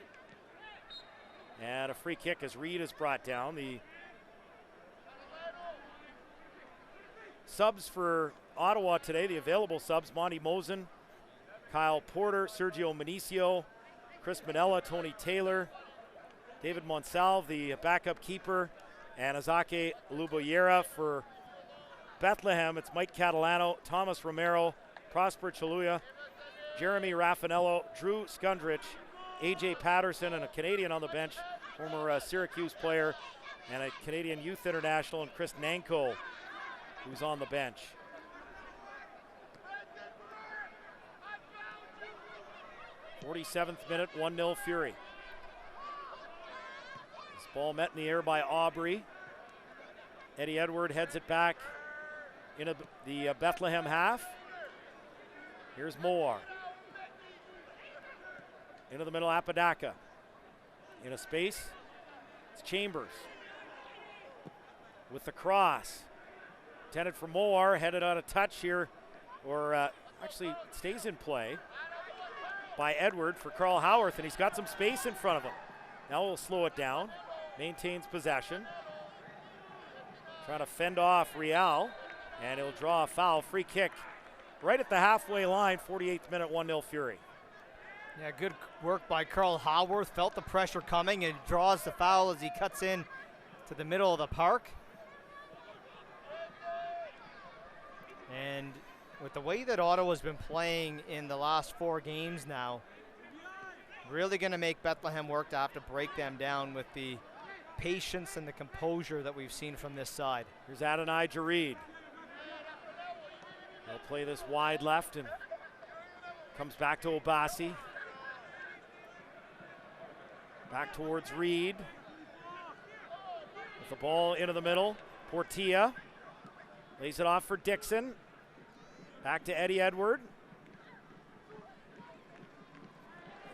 and a free kick as Reed is brought down. The subs for Ottawa today, the available subs: Monty Mosen, Kyle Porter, Sergio Minicio, Chris Manella, Tony Taylor, David Monsalve, the backup keeper, and Azake Luboyera. For Bethlehem, it's Mike Catalano, Thomas Romero, Prosper Chaluya, Jeremy Raffanello, Drew Skundrich, AJ Patterson, and a Canadian on the bench, former Syracuse player and a Canadian Youth International, and Chris Nanko, who's on the bench. .47th minute, 1-0 Fury. This ball met in the air by Aubry. Eddie Edward heads it back into the Bethlehem half. Here's Moore. Into the middle, Apodaca. In a space, it's Chambers. With the cross. Intended for Moore, headed on a touch here, or actually stays in play by Edward for Carl Howarth, and he's got some space in front of him. Now we'll slow it down. Maintains possession. trying to fend off Real, and he'll draw a foul. Free kick right at the halfway line, 48th minute, 1-0 Fury. Yeah, good work by Carl Haworth. Felt the pressure coming and draws the foul as he cuts in to the middle of the park. And with the way that Ottawa's been playing in the last 4 games now, really going to make Bethlehem work to have to break them down with the patience and the composure that we've seen from this side. Here's Adonai Jareed. He'll play this wide left and comes back to Obasi. Back towards Reed. With the ball into the middle. Portilla lays it off for Dixon. Back to Eddie Edward.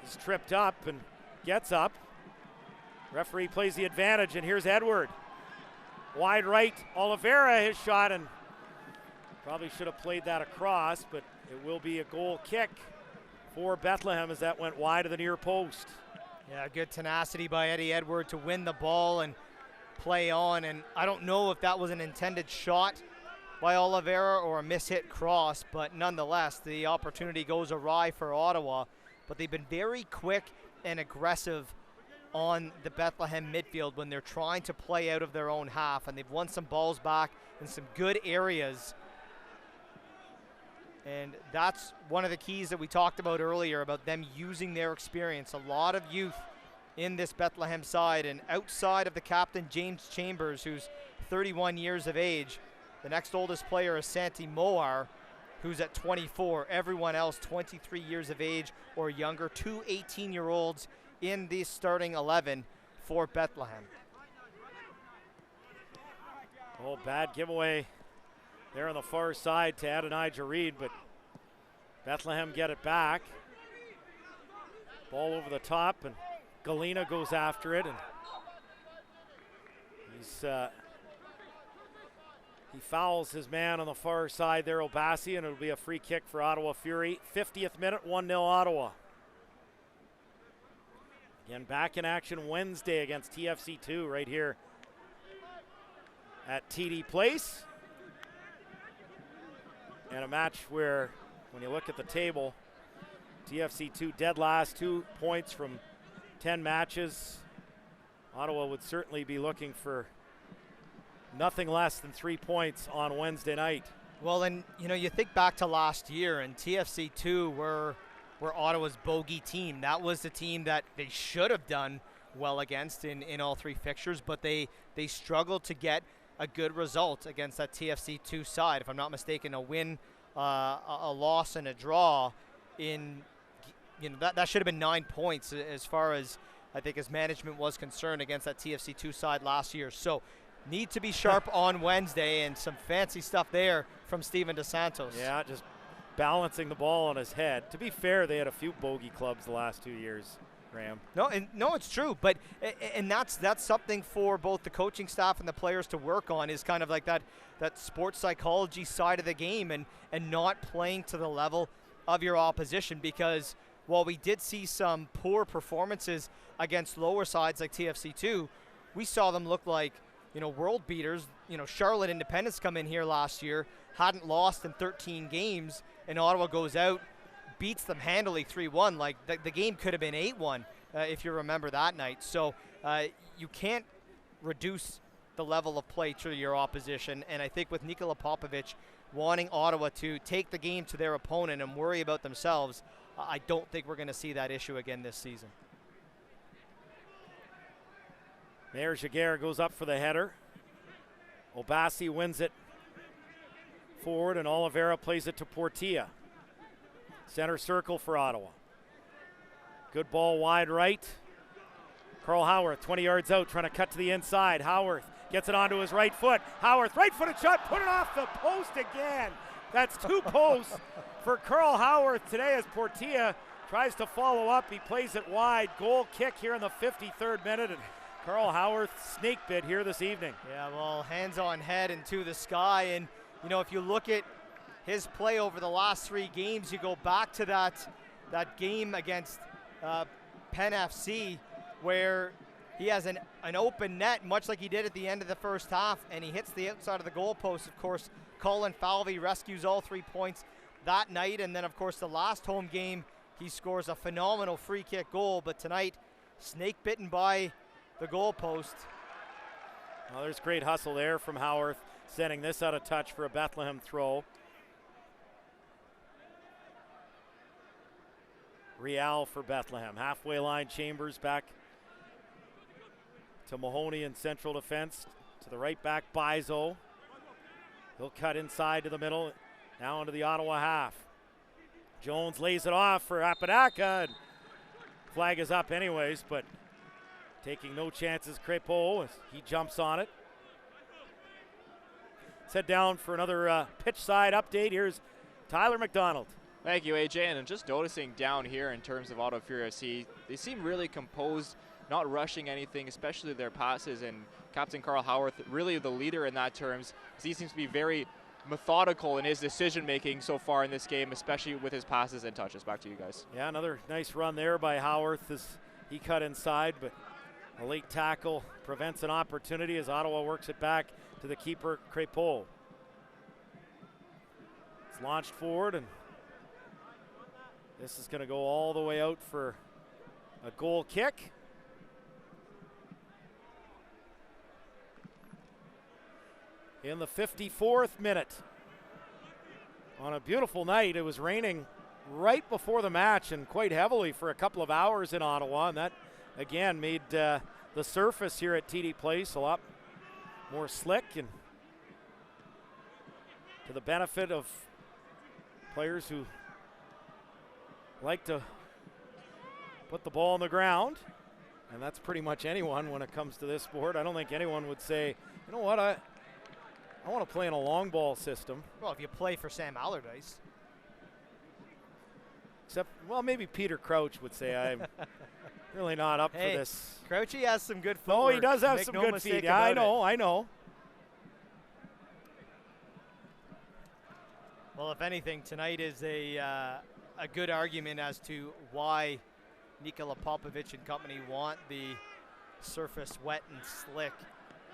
He's tripped up and gets up. Referee plays the advantage, and here's Edward. Wide right, Oliveira, his shot, and probably should have played that across, but it will be a goal kick for Bethlehem as that went wide of the near post. Yeah, good tenacity by Eddie Edward to win the ball and play on, and I don't know if that was an intended shot by Oliveira or a mishit cross, but nonetheless, the opportunity goes awry for Ottawa, but they've been very quick and aggressive on the Bethlehem midfield when they're trying to play out of their own half, and they've won some balls back in some good areas. And that's one of the keys that we talked about earlier about them using their experience. A lot of youth in this Bethlehem side, and outside of the captain, James Chambers, who's 31 years of age, the next oldest player is Santi Moar, who's at 24. Everyone else 23 years of age or younger. 2 18-year-olds in the starting 11 for Bethlehem. Oh, bad giveaway there on the far side to Adonai Jareed, but Bethlehem get it back. Ball over the top, and Galena goes after it, and he fouls his man on the far side there, Obasi, and it'll be a free kick for Ottawa Fury. 50th minute, 1-0 Ottawa. Again, back in action Wednesday against TFC2 right here at TD Place. And a match where, when you look at the table, TFC2 dead last, 2 points from 10 matches. Ottawa would certainly be looking for nothing less than 3 points on Wednesday night. Well, and you know, you think back to last year, and TFC2 were Ottawa's bogey team. That was the team that they should have done well against in all 3 fixtures, but they struggled to get a good result against that TFC2 side. If I'm not mistaken, a win, a loss, and a draw in, you know, that should have been 9 points as far as I think as management was concerned against that TFC2 side last year. So need to be sharp on Wednesday, and some fancy stuff there from Steven DeSantos. Yeah, just balancing the ball on his head. To be fair, they had a few bogey clubs the last 2 years, Graham. No, it's true, but and that's something for both the coaching staff and the players to work on, is kind of like that sports psychology side of the game, and not playing to the level of your opposition, because while we did see some poor performances against lower sides like TFC2, we saw them look like, you know, world beaters. You know, Charlotte Independence come in here last year, hadn't lost in 13 games, and Ottawa goes out, beats them handily 3-1. Like, the game could have been 8-1 if you remember that night. So you can't reduce the level of play to your opposition, and I think with Nikola Popovic wanting Ottawa to take the game to their opponent and worry about themselves, I don't think we're going to see that issue again this season. Mayer Jaguar goes up for the header. Obasi wins it forward, and Oliveira plays it to Portilla. Center circle for Ottawa. Good ball wide right. Carl Howarth, 20 yards out, trying to cut to the inside. Howarth gets it onto his right foot. Howarth, right-footed shot, put it off the post again. That's 2 posts for Carl Howarth today as Portilla tries to follow up. He plays it wide. Goal kick here in the 53rd minute, and Carl Howarth snake bit here this evening. Yeah, well, hands on head and to the sky. And, you know, if you look at his play over the last 3 games, you go back to that game against Penn FC, where He has an open net, much like he did at the end of the first half, and he hits the outside of the goalpost. Of course, Colin Falvey rescues all 3 points that night, and then, of course, the last home game, he scores a phenomenal free kick goal, but tonight, snake bitten by the goalpost. Well, there's great hustle there from Howarth, sending this out of touch for a Bethlehem throw. Real for Bethlehem. Halfway line, Chambers back to Mahoney in central defense. To the right back, Bizo. He'll cut inside to the middle. Now into the Ottawa half. Jones lays it off for Apodaca. And flag is up anyways, but taking no chances, Crépeau, as he jumps on it. Let's head down for another pitch side update. Here's Tyler McDonald. Thank you, AJ. And just noticing down here in terms of Ottawa Fury FC, they seem really composed, not rushing anything, especially their passes. And Captain Carl Howarth, really the leader in that terms, because he seems to be very methodical in his decision-making so far in this game, especially with his passes and touches. Back to you guys. Yeah, another nice run there by Howarth as he cut inside, but a late tackle prevents an opportunity as Ottawa works it back to the keeper, Crépeau. It's launched forward, and this is going to go all the way out for a goal kick. In the 54th minute. On a beautiful night, it was raining right before the match and quite heavily for a couple of hours in Ottawa, and that again made the surface here at TD Place a lot more slick, and to the benefit of players who like to put the ball on the ground, and that's pretty much anyone when it comes to this sport. I don't think anyone would say, you know what, I want to play in a long ball system. Well, if you play for Sam Allardyce. Except, well, maybe Peter Crouch would say I'm really not up for this. Crouchy has some good footwork. Oh, he does have some good feet. Yeah, I know. Well, if anything, tonight is a good argument as to why Nikola Popovic and company want the surface wet and slick,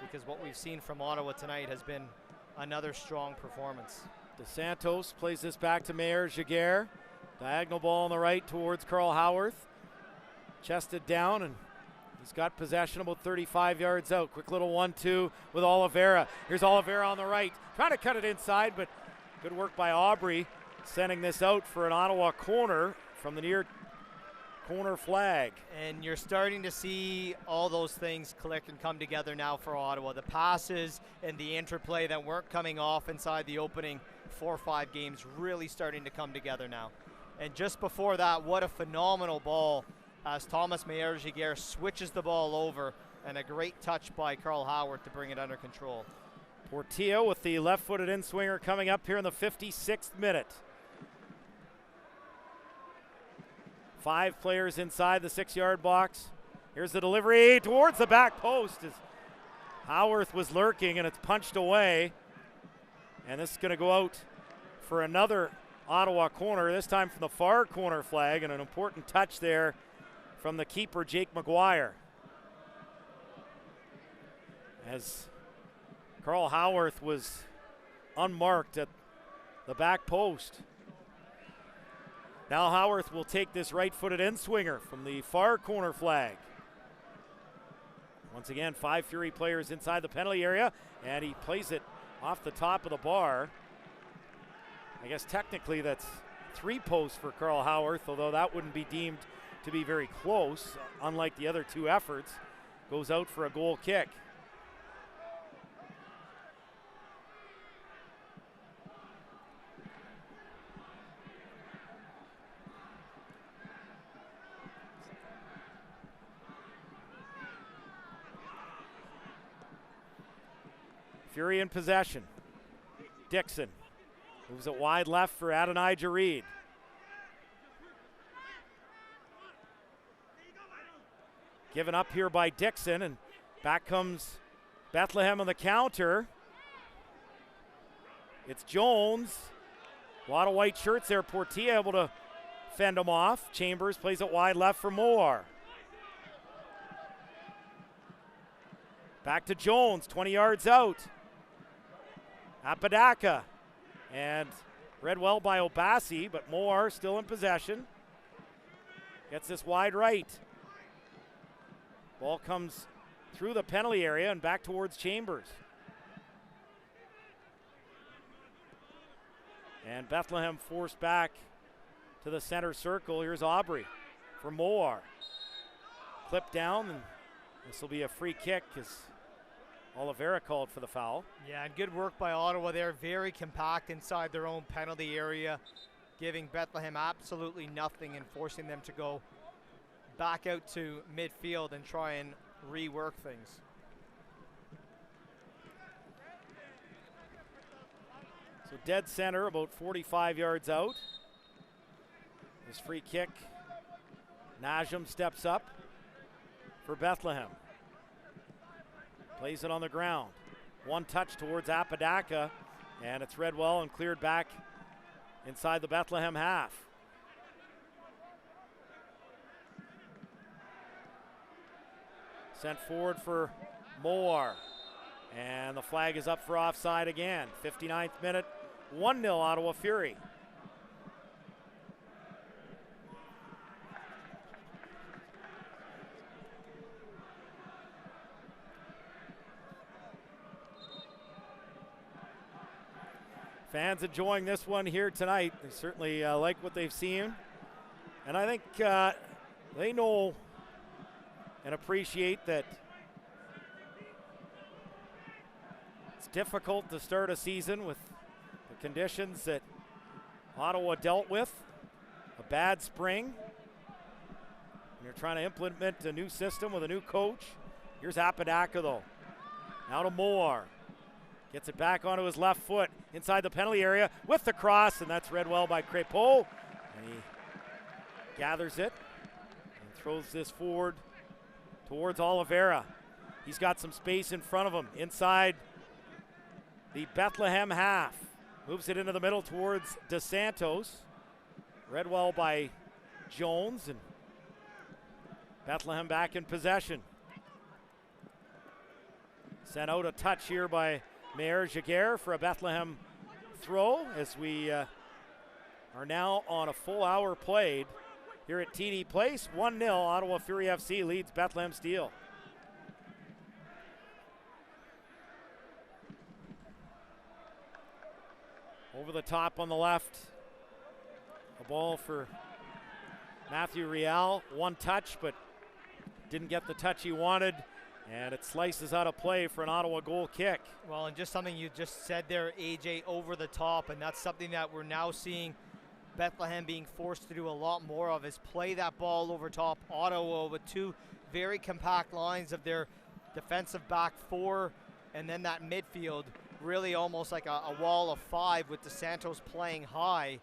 because what we've seen from Ottawa tonight has been another strong performance. DeSantos plays this back to Mayer Jaguar. Diagonal ball on the right towards Carl Howarth. Chested down, and he's got possession about 35 yards out. Quick little 1-2 with Oliveira. Here's Oliveira on the right, trying to cut it inside, but good work by Aubrey, sending this out for an Ottawa corner from the near corner flag. And you're starting to see all those things click and come together now for Ottawa. The passes and the interplay that weren't coming off inside the opening 4 or 5 games really starting to come together now. And just before that, what a phenomenal ball as Thomas Mayer-Giguère switches the ball over, and a great touch by Carl Howarth to bring it under control. Portillo with the left-footed in-swinger coming up here in the 56th minute. 5 players inside the 6-yard box. Here's the delivery towards the back post as Howarth was lurking, and it's punched away. And this is going to go out for another Ottawa corner, this time from the far corner flag, and an important touch there from the keeper, Jake McGuire. As Carl Howarth was unmarked at the back post. Now Howarth will take this right-footed in-swinger from the far corner flag. Once again, 5 Fury players inside the penalty area, and he plays it off the top of the bar. I guess technically that's 3 posts for Carl Howarth, although that wouldn't be deemed to be very close, unlike the other 2 efforts. Goes out for a goal kick. Fury in possession. Dixon moves it wide left for Adonijah Reed. Given up here by Dixon, and back comes Bethlehem on the counter. It's Jones. A lot of white shirts there. Portillo able to fend him off. Chambers plays it wide left for Moore. Back to Jones, 20 yards out. Apodaca. And read well by Obasi, but Moore still in possession. Gets this wide right. Ball comes through the penalty area and back towards Chambers. And Bethlehem forced back to the center circle. Here's Aubrey for Moore. Clip down, and this will be a free kick as Oliveira called for the foul. Yeah, and good work by Ottawa there. Very compact inside their own penalty area, giving Bethlehem absolutely nothing and forcing them to go back out to midfield and try and rework things. So dead center, about 45 yards out. This free kick. Najum steps up for Bethlehem. Plays it on the ground. One touch towards Apodaca, and it's read well and cleared back inside the Bethlehem half. Sent forward for Moore. And the flag is up for offside again. 59th minute, 1-0 Ottawa Fury. Fans enjoying this one here tonight. They certainly like what they've seen. And I think they know and appreciate that it's difficult to start a season with the conditions that Ottawa dealt with. A bad spring. And you're trying to implement a new system with a new coach. Here's Apodaca though. Now to Moore. Gets it back onto his left foot inside the penalty area with the cross, and that's read well by Crépeau. And he gathers it and throws this forward towards Oliveira. He's got some space in front of him inside the Bethlehem half. Moves it into the middle towards DeSantos. Read well by Jones, and Bethlehem back in possession. Sent out a touch here by Mayor Jaguar for a Bethlehem throw as we are now on a full hour played here at TD Place. 1-0, Ottawa Fury FC leads Bethlehem Steel. Over the top on the left. A ball for Matthew Real. One touch, but didn't get the touch he wanted. And it slices out of play for an Ottawa goal kick. Well, and just something you just said there, AJ, over the top, and that's something that we're now seeing Bethlehem being forced to do a lot more of, is play that ball over top. Ottawa with two very compact lines of their defensive back four, and then that midfield, really almost like a wall of five with DeSantos playing high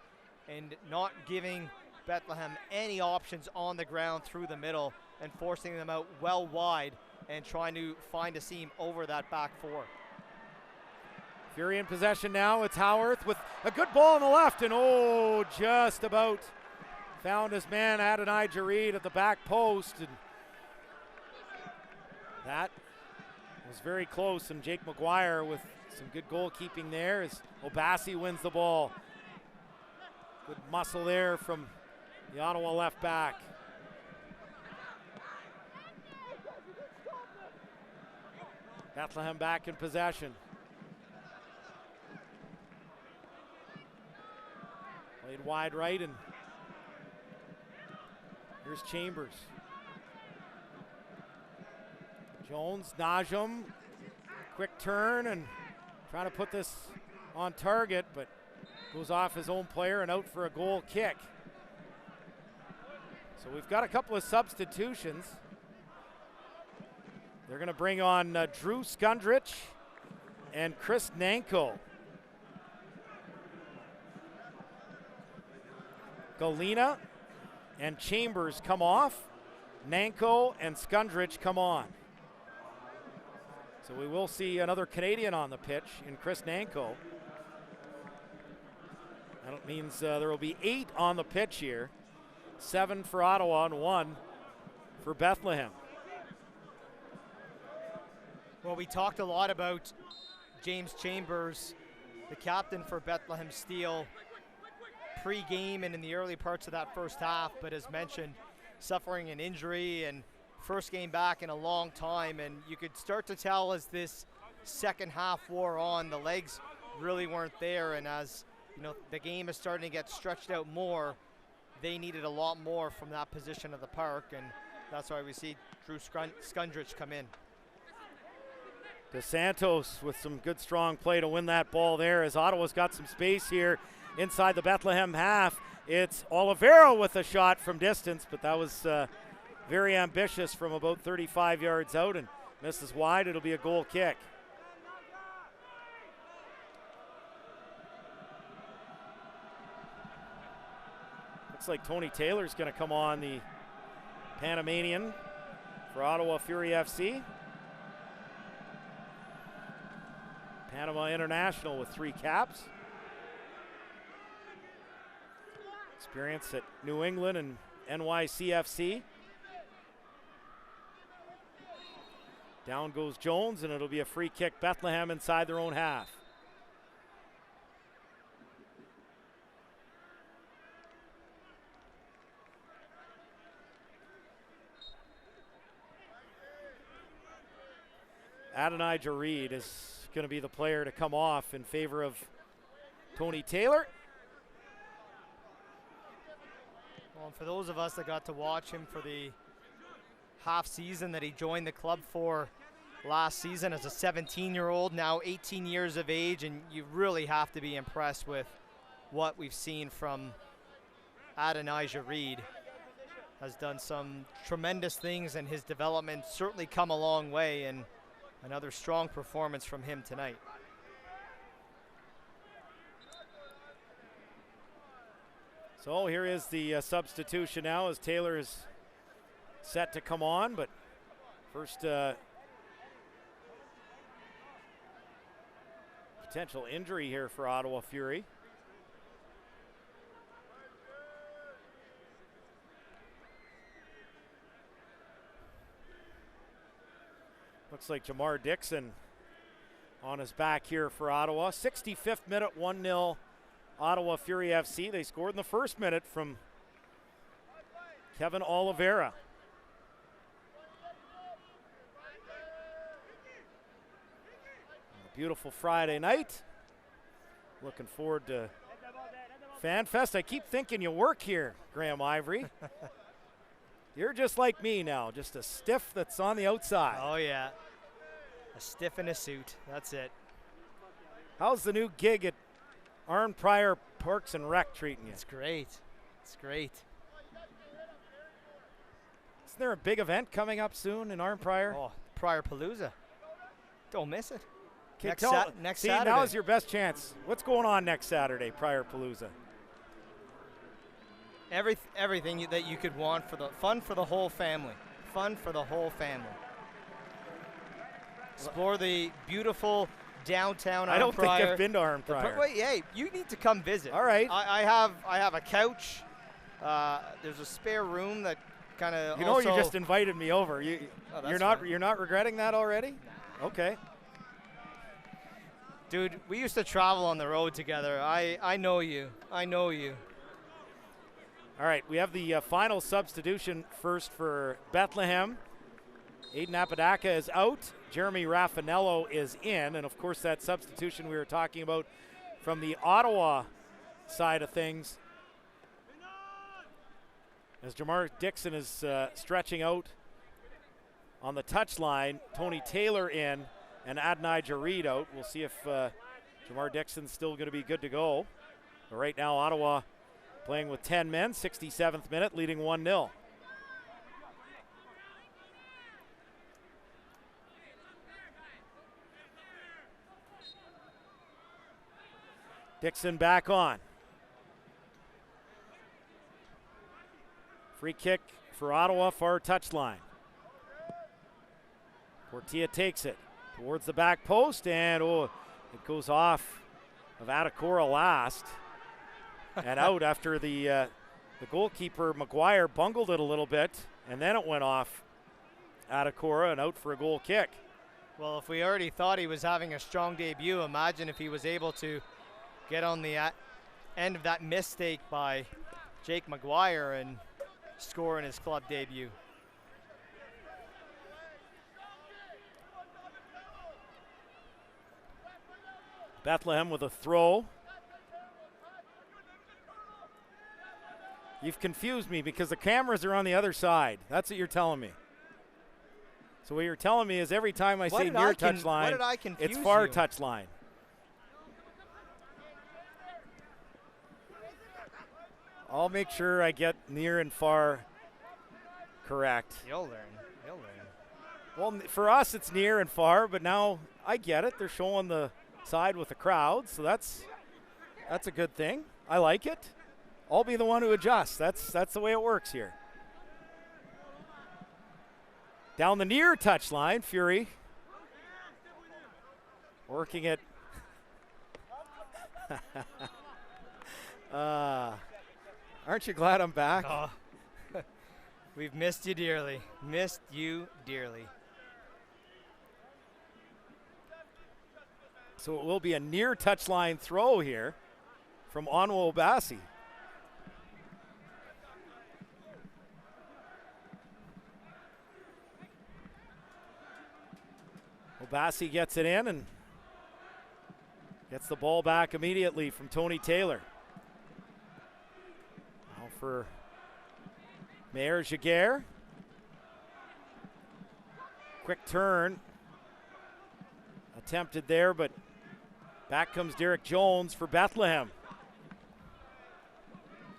and not giving Bethlehem any options on the ground through the middle and forcing them out well wide and trying to find a seam over that back four. Fury in possession now. It's Howarth with a good ball on the left, and just about found his man Adonai Jareed at the back post, and that was very close. And Jake McGuire with some good goalkeeping there as Obasi wins the ball. Good muscle there from the Ottawa left back. Bethlehem back in possession. Played wide right, and here's Chambers. Jones, Najum, quick turn and trying to put this on target, but goes off his own player and out for a goal kick. So we've got a couple of substitutions. They're going to bring on Drew Skundrich and Chris Nanko. Galena and Chambers come off. Nanko and Skundrich come on. So we will see another Canadian on the pitch in Chris Nanko. That means there will be 8 on the pitch here. 7 for Ottawa and 1 for Bethlehem. Well, we talked a lot about James Chambers, the captain for Bethlehem Steel, pre-game and in the early parts of that first half, but as mentioned, suffering an injury and first game back in a long time, and you could start to tell as this second half wore on, the legs really weren't there, and as you know, the game is starting to get stretched out more, they needed a lot more from that position of the park, and that's why we see Drew Skundrich come in. DeSantos with some good strong play to win that ball there as Ottawa's got some space here inside the Bethlehem half. It's Oliveira with a shot from distance, but that was very ambitious from about 35 yards out and misses wide. It'll be a goal kick. Looks like Tony Taylor's going to come on, the Panamanian for Ottawa Fury FC. Panama International with 3 caps. Experience at New England and NYCFC. Down goes Jones, and it'll be a free kick, Bethlehem inside their own half. Adonijah Reed is going to be the player to come off in favor of Tony Taylor. Well, and for those of us that got to watch him for the half season that he joined the club for last season as a 17-year-old, now 18 years of age, and you really have to be impressed with what we've seen from Adonijah Reed. Has done some tremendous things, and his development certainly come a long way, and another strong performance from him tonight. So here is the substitution now as Taylor is set to come on, but first potential injury here for Ottawa Fury. Looks like Jamar Dixon on his back here for Ottawa. 65th minute, 1-0 Ottawa Fury FC. They scored in the first minute from Kevin Oliveira. A beautiful Friday night. Looking forward to Fan Fest. I keep thinking you work here, Graham Ivory. You're just like me now, just a stiff that's on the outside. Oh, yeah. A stiff in a suit. That's it. How's the new gig at Arn Pryor Parks and Rec treating you? It's great. It's great. Isn't there a big event coming up soon in Arn Pryor? Oh, Pryor Palooza. Don't miss it. Next next Saturday. Now's your best chance. What's going on next Saturday, Pryor Palooza? Everything that you could want for the fun for the whole family. Fun for the whole family. Explore the beautiful downtown Arn Pryor. I don't think I've been to Arn Pryor. Wait, hey, you need to come visit. All right. I have a couch. There's a spare room that kind of. You know, you just invited me over. You're not regretting that already? Okay. Dude, we used to travel on the road together. I know you. I know you. All right, we have the final substitution first for Bethlehem. Aiden Apodaca is out. Jeremy Raffanello is in. And, of course, that substitution we were talking about from the Ottawa side of things. As Jamar Dixon is stretching out on the touchline, Tony Taylor in and Adonijah Reed out. We'll see if Jamar Dixon's still going to be good to go. But right now, Ottawa playing with 10 men, 67th minute, leading 1-0. Dixon back on. Free kick for Ottawa, far touchline. Portilla takes it towards the back post, and it goes off of Atacora last. And out after the goalkeeper, McGuire, bungled it a little bit, and then it went off Atacora and out for a goal kick. Well, if we already thought he was having a strong debut, imagine if he was able to get on the end of that mistake by Jake McGuire and score in his club debut. Bethlehem with a throw. You've confused me because the cameras are on the other side. That's what you're telling me. So what you're telling me is every time I say near touchline, it's far touchline. I'll make sure I get near and far correct. You'll learn. You'll learn. Well, for us, it's near and far, but now I get it. They're showing the side with the crowd, so that's a good thing. I like it. I'll be the one who adjusts. That's the way it works here. Down the near touchline, Fury working it. Aren't you glad I'm back? Oh. We've missed you dearly. Missed you dearly. So it will be a near touchline throw here from Onwo Obasi. Obasi gets it in and gets the ball back immediately from Tony Taylor. Now for Mayor Jaguar. Quick turn. Attempted there, but back comes Derek Jones for Bethlehem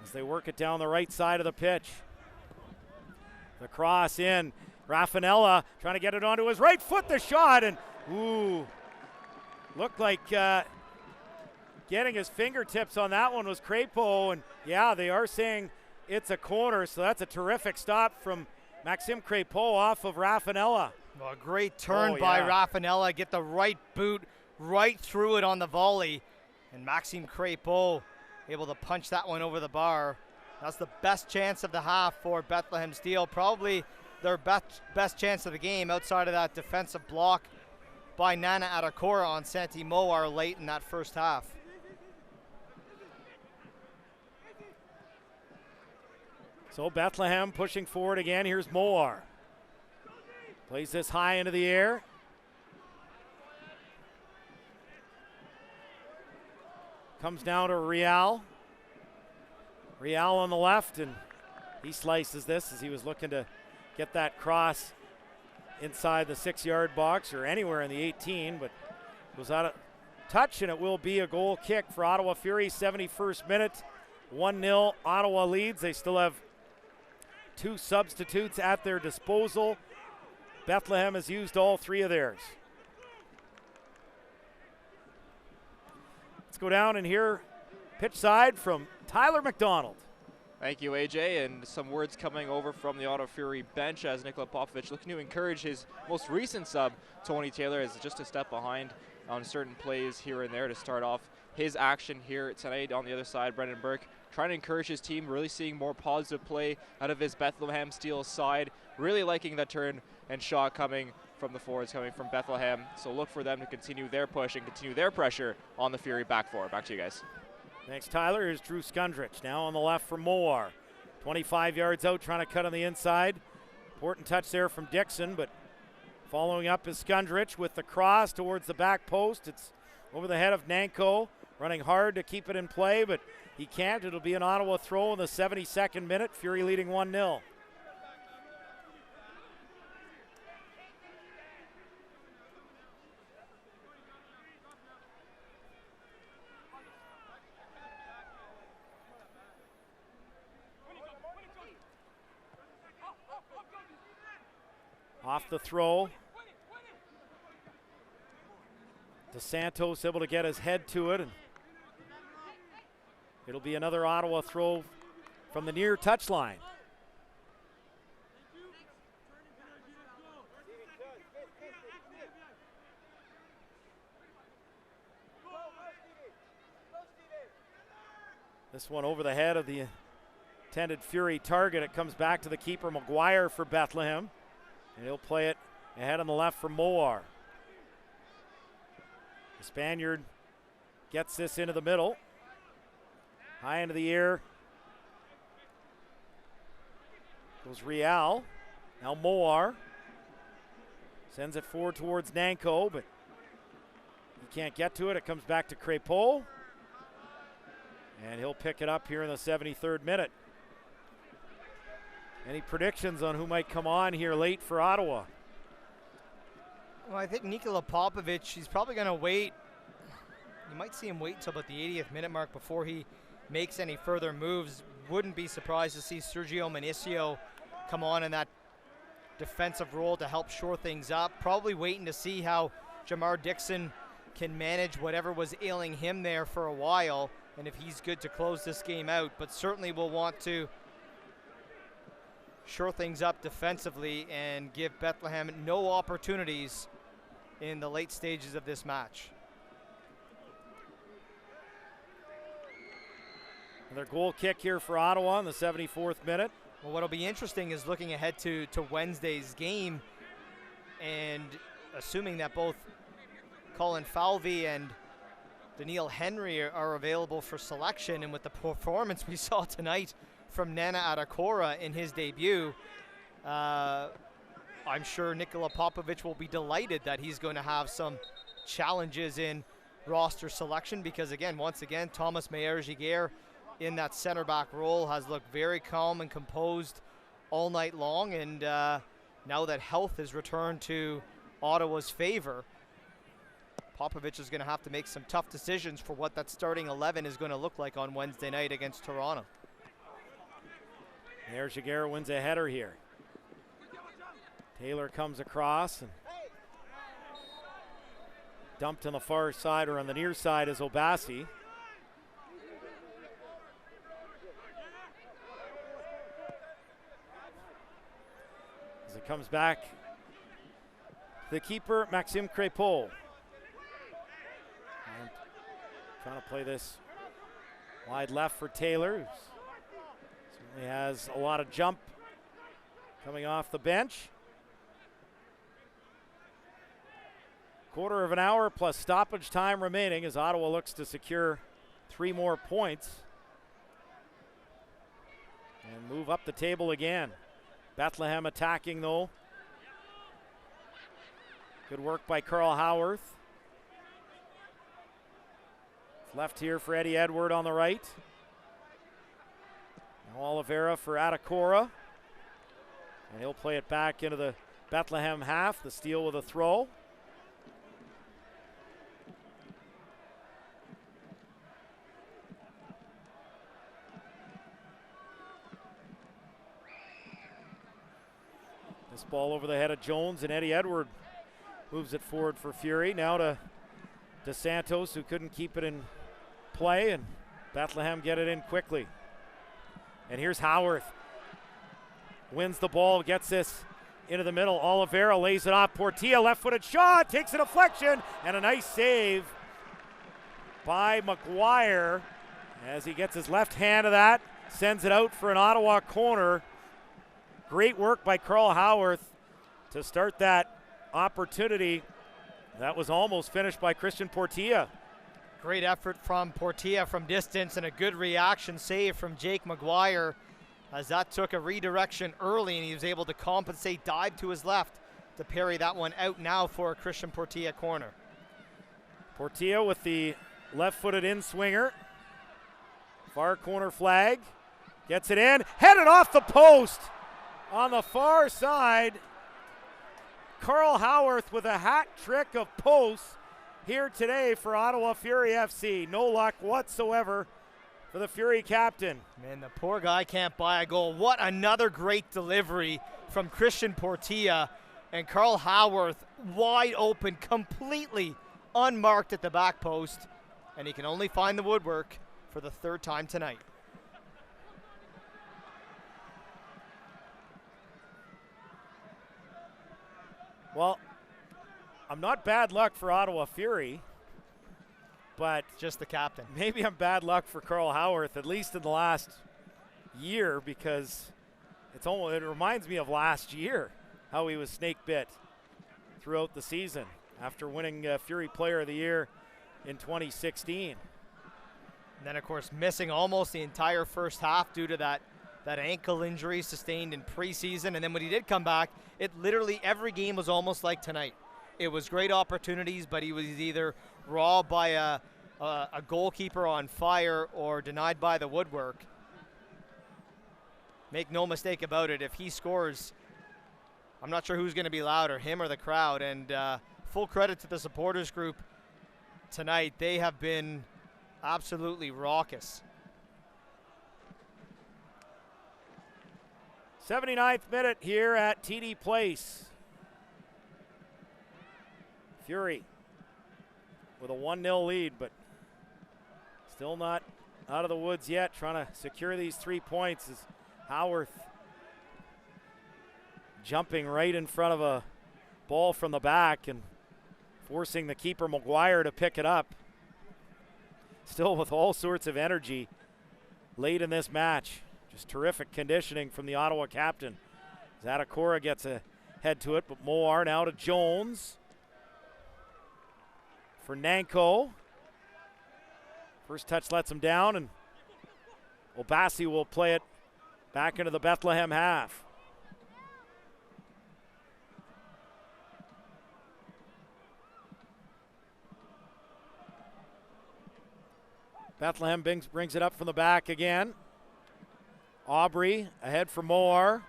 as they work it down the right side of the pitch. The cross in. Raffanella trying to get it onto his right foot, the shot, and looked like getting his fingertips on that one was Crépeau, and yeah, they are saying it's a corner, so that's a terrific stop from Maxime Crépeau off of Raffanella. Well, a great turn by Raffanella, get the right boot right through it on the volley, and Maxime Crépeau able to punch that one over the bar. That's the best chance of the half for Bethlehem Steel, probably their best chance of the game outside of that defensive block by Nana Atakora on Santi Moar late in that first half. So Bethlehem pushing forward again. Here's Moar. Plays this high into the air. Comes down to Real. Real on the left, and he slices this as he was looking to get that cross inside the 6-yard box or anywhere in the 18, but was out of touch, and it will be a goal kick for Ottawa Fury. 71st minute, 1-0 Ottawa leads. They still have 2 substitutes at their disposal. Bethlehem has used all 3 of theirs. Let's go down and hear pitch side from Tyler McDonald. Thank you, AJ, and some words coming over from the Ottawa Fury bench as Nikola Popovic looking to encourage his most recent sub, Tony Taylor, as just a step behind on certain plays here and there to start off his action here tonight. On the other side, Brendan Burke trying to encourage his team, really seeing more positive play out of his Bethlehem Steel side, really liking that turn and shot coming from the forwards, coming from Bethlehem. So look for them to continue their push and continue their pressure on the Fury back four. Back to you guys. Thanks, Tyler. Here's Drew Skundrich now on the left for Moar. 25 yards out, trying to cut on the inside. Important touch there from Dixon, but following up is Skundrich with the cross towards the back post. It's over the head of Nanko, running hard to keep it in play, but he can't. It'll be an Ottawa throw in the 72nd minute. Fury leading 1-0. Off the throw. DeSantos able to get his head to it, and it'll be another Ottawa throw from the near touchline. This one over the head of the intended Fury target. It comes back to the keeper, McGuire, for Bethlehem. And he'll play it ahead on the left for Moar. The Spaniard gets this into the middle. High into the air goes Real. Now Moar sends it forward towards Nanko, but he can't get to it. It comes back to Crépeau, and he'll pick it up here in the 73rd minute. Any predictions on who might come on here late for Ottawa? Well, I think Nikola Popovic, he's probably going to wait. You might see him wait until about the 80th minute mark before he makes any further moves. Wouldn't be surprised to see Sergio Minicio come on in that defensive role to help shore things up. Probably waiting to see how Jamar Dixon can manage whatever was ailing him there for a while, and if he's good to close this game out. But certainly will want to shore things up defensively and give Bethlehem no opportunities in the late stages of this match. Another goal kick here for Ottawa in the 74th minute. Well, what'll be interesting is looking ahead to Wednesday's game, and assuming that both Colin Falvey and Daniil Henry are available for selection, and with the performance we saw tonight from Nana Atakora in his debut, I'm sure Nikola Popovic will be delighted that he's going to have some challenges in roster selection, because again, once again, Thomas Meyer-Giguère in that center back role has looked very calm and composed all night long, and now that health has returned to Ottawa's favor, Popovic is going to have to make some tough decisions for what that starting 11 is going to look like on Wednesday night against Toronto. Meyer-Giguère wins a header here. Taylor comes across, and dumped on the far side, or on the near side, is Obasi. As it comes back, the keeper, Maxime Crépeau. And trying to play this wide left for Taylor, who certainly has a lot of jump coming off the bench. Quarter of an hour plus stoppage time remaining as Ottawa looks to secure 3 more points and move up the table again. Bethlehem attacking though. Good work by Carl Howarth. Left here for Eddie Edward on the right. Now Oliveira for Atakora. And he'll play it back into the Bethlehem half. The steal with a throw. This ball over the head of Jones, and Eddie Edward moves it forward for Fury. Now to DeSantos, who couldn't keep it in play, and Bethlehem get it in quickly. And here's Howarth. Wins the ball, gets this into the middle. Oliveira lays it off. Portilla, left-footed shot, takes a deflection, and a nice save by McGuire as he gets his left hand to that, sends it out for an Ottawa corner. Great work by Carl Howarth to start that opportunity. That was almost finished by Christian Portilla. Great effort from Portilla from distance, and a good reaction save from Jake McGuire as that took a redirection early, and he was able to compensate, dive to his left to parry that one out now for a Christian Portilla corner. Portilla with the left-footed in-swinger. Far corner flag. Gets it in. Headed off the post. On the far side, Carl Howarth with a hat trick of posts here today for Ottawa Fury FC. No luck whatsoever for the Fury captain. Man, the poor guy can't buy a goal. What another great delivery from Christian Portilla, and Carl Howarth wide open, completely unmarked at the back post, and he can only find the woodwork for the 3rd time tonight. Well, I'm not bad luck for Ottawa Fury, but just the captain. Maybe I'm bad luck for Carl Howarth, at least in the last year, because it reminds me of last year, how he was snake bit throughout the season after winning Fury Player of the Year in 2016. And then, of course, missing almost the entire first half due to that ankle injury sustained in preseason. And then when he did come back, it literally every game was almost like tonight. It was great opportunities, but he was either robbed by a goalkeeper on fire or denied by the woodwork. Make no mistake about it, if he scores, I'm not sure who's going to be louder, him or the crowd. And full credit to the supporters group tonight. They have been absolutely raucous. 79th minute here at TD Place. Fury with a 1-0 lead, but still not out of the woods yet, trying to secure these 3 points as Howarth jumping right in front of a ball from the back and forcing the keeper McGuire to pick it up. Still with all sorts of energy late in this match. Just terrific conditioning from the Ottawa captain. Zadokora gets a head to it, but Moar now to Jones. For Nanko. First touch lets him down, and Obasi will play it back into the Bethlehem half. Bethlehem brings it up from the back again. Aubrey ahead for Moore.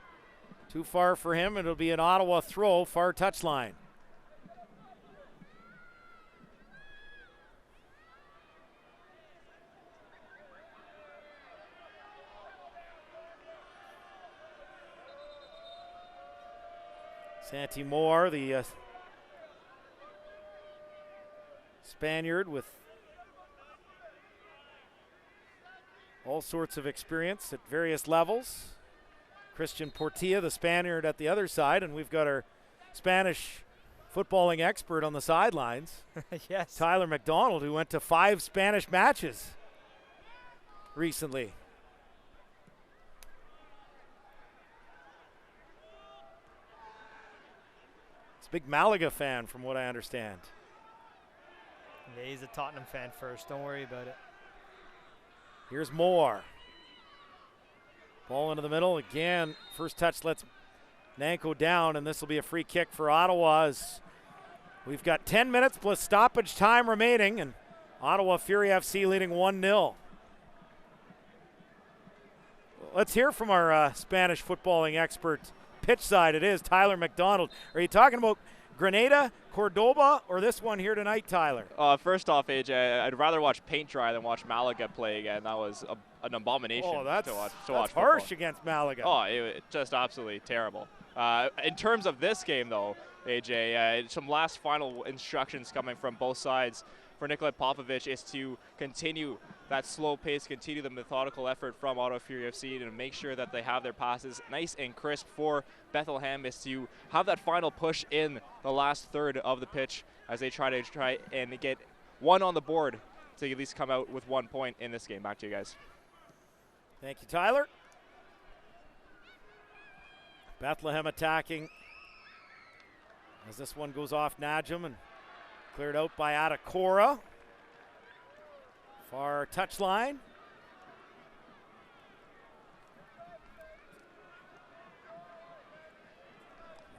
Too far for him. It'll be an Ottawa throw, far touchline. Santi Moore, the Spaniard with all sorts of experience at various levels. Christian Portilla, the Spaniard, at the other side, and we've got our Spanish footballing expert on the sidelines. Yes. Tyler McDonald, who went to 5 Spanish matches recently. He's a big Malaga fan, from what I understand. Yeah, he's a Tottenham fan first. Don't worry about it. Here's Moore. Ball into the middle. Again, first touch lets Nanko down, and this will be a free kick for Ottawa. As we've got 10 minutes plus stoppage time remaining, and Ottawa Fury FC leading 1-0. Let's hear from our Spanish footballing expert. Pitch side it is, Tyler McDonald. Are you talking about Grenada, Cordoba, or this one here tonight, Tyler? First off, AJ, I'd rather watch paint dry than watch Malaga play again. That was an abomination to watch. That's harsh against Malaga. Oh, it just absolutely terrible. In terms of this game, though, AJ, some last final instructions coming from both sides for Nikolai Popovich is to continue that slow pace, continue the methodical effort from Ottawa Fury FC to make sure that they have their passes nice and crisp. For Bethlehem is to have that final push in the last third of the pitch as they try and get one on the board to at least come out with 1 point in this game. Back to you guys. Thank you, Tyler. Bethlehem attacking as this one goes off Najum and cleared out by Adekora. Far touchline.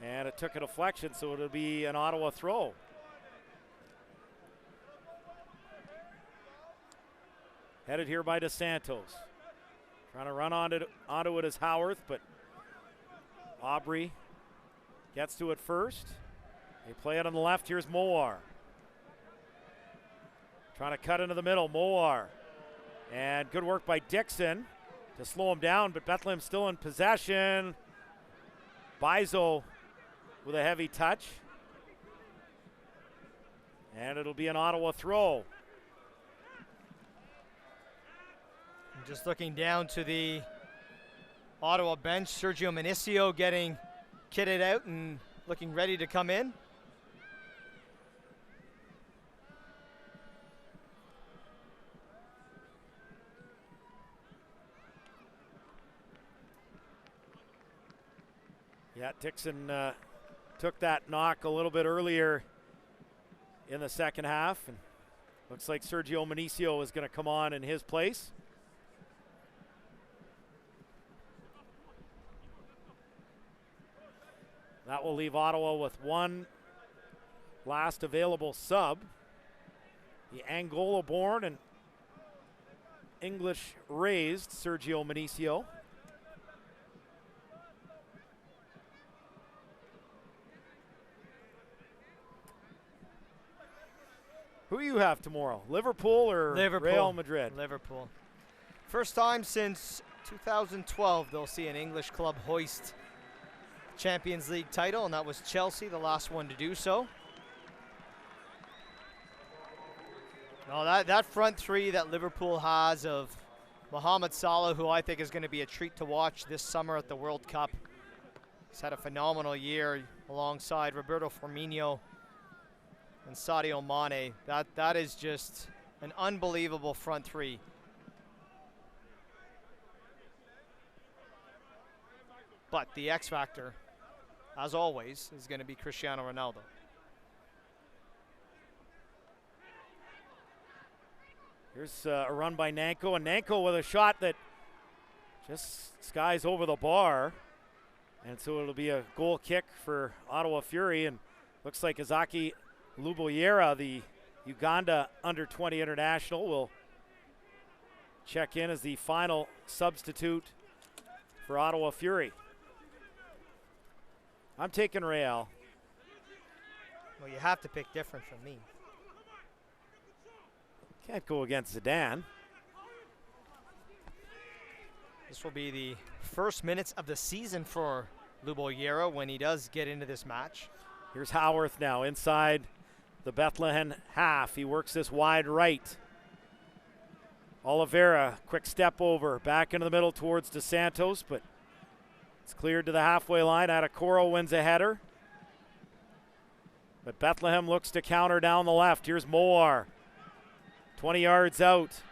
And it took a deflection, so it'll be an Ottawa throw. Headed here by DeSantos. Trying to run onto it as Howarth, but Aubrey gets to it first. They play it on the left. Here's Moar. Trying to cut into the middle. Moar. And good work by Dixon to slow him down, but Bethlehem still in possession. Bizo with a heavy touch. And it'll be an Ottawa throw. Just looking down to the Ottawa bench, Sergio Minicio getting kitted out and looking ready to come in. Yeah, Dixon took that knock a little bit earlier in the second half and Looks like Sergio Minicio is going to come on in his place. That will leave Ottawa with one last available sub. The Angola-born and English-raised Sergio Minicio. Who do you have tomorrow? Liverpool or Real Madrid? Liverpool. First time since 2012 they'll see an English club hoist Champions League title, and that was Chelsea, the last one to do so. No, that front three that Liverpool has of Mohamed Salah, who I think is going to be a treat to watch this summer at the World Cup. He's had a phenomenal year alongside Roberto Firmino and Sadio Mane. That is just an unbelievable front three. But the X factor, as always, is going to be Cristiano Ronaldo. Here's a run by Nanko, and Nanko with a shot that just skies over the bar. And so it'll be a goal kick for Ottawa Fury, and looks like Izaki Luboyera, the Uganda under-20 international, will check in as the final substitute for Ottawa Fury. I'm taking Real. Well, you have to pick different from me. Can't go against Zidane. This will be the first minutes of the season for Luboyera when he does get into this match. Here's Howarth now inside the Bethlehem half. He works this wide right. Oliveira, quick step over, back into the middle towards Dos Santos, but it's cleared to the halfway line. Adekoro wins a header. But Bethlehem looks to counter down the left. Here's Moar. 20 yards out.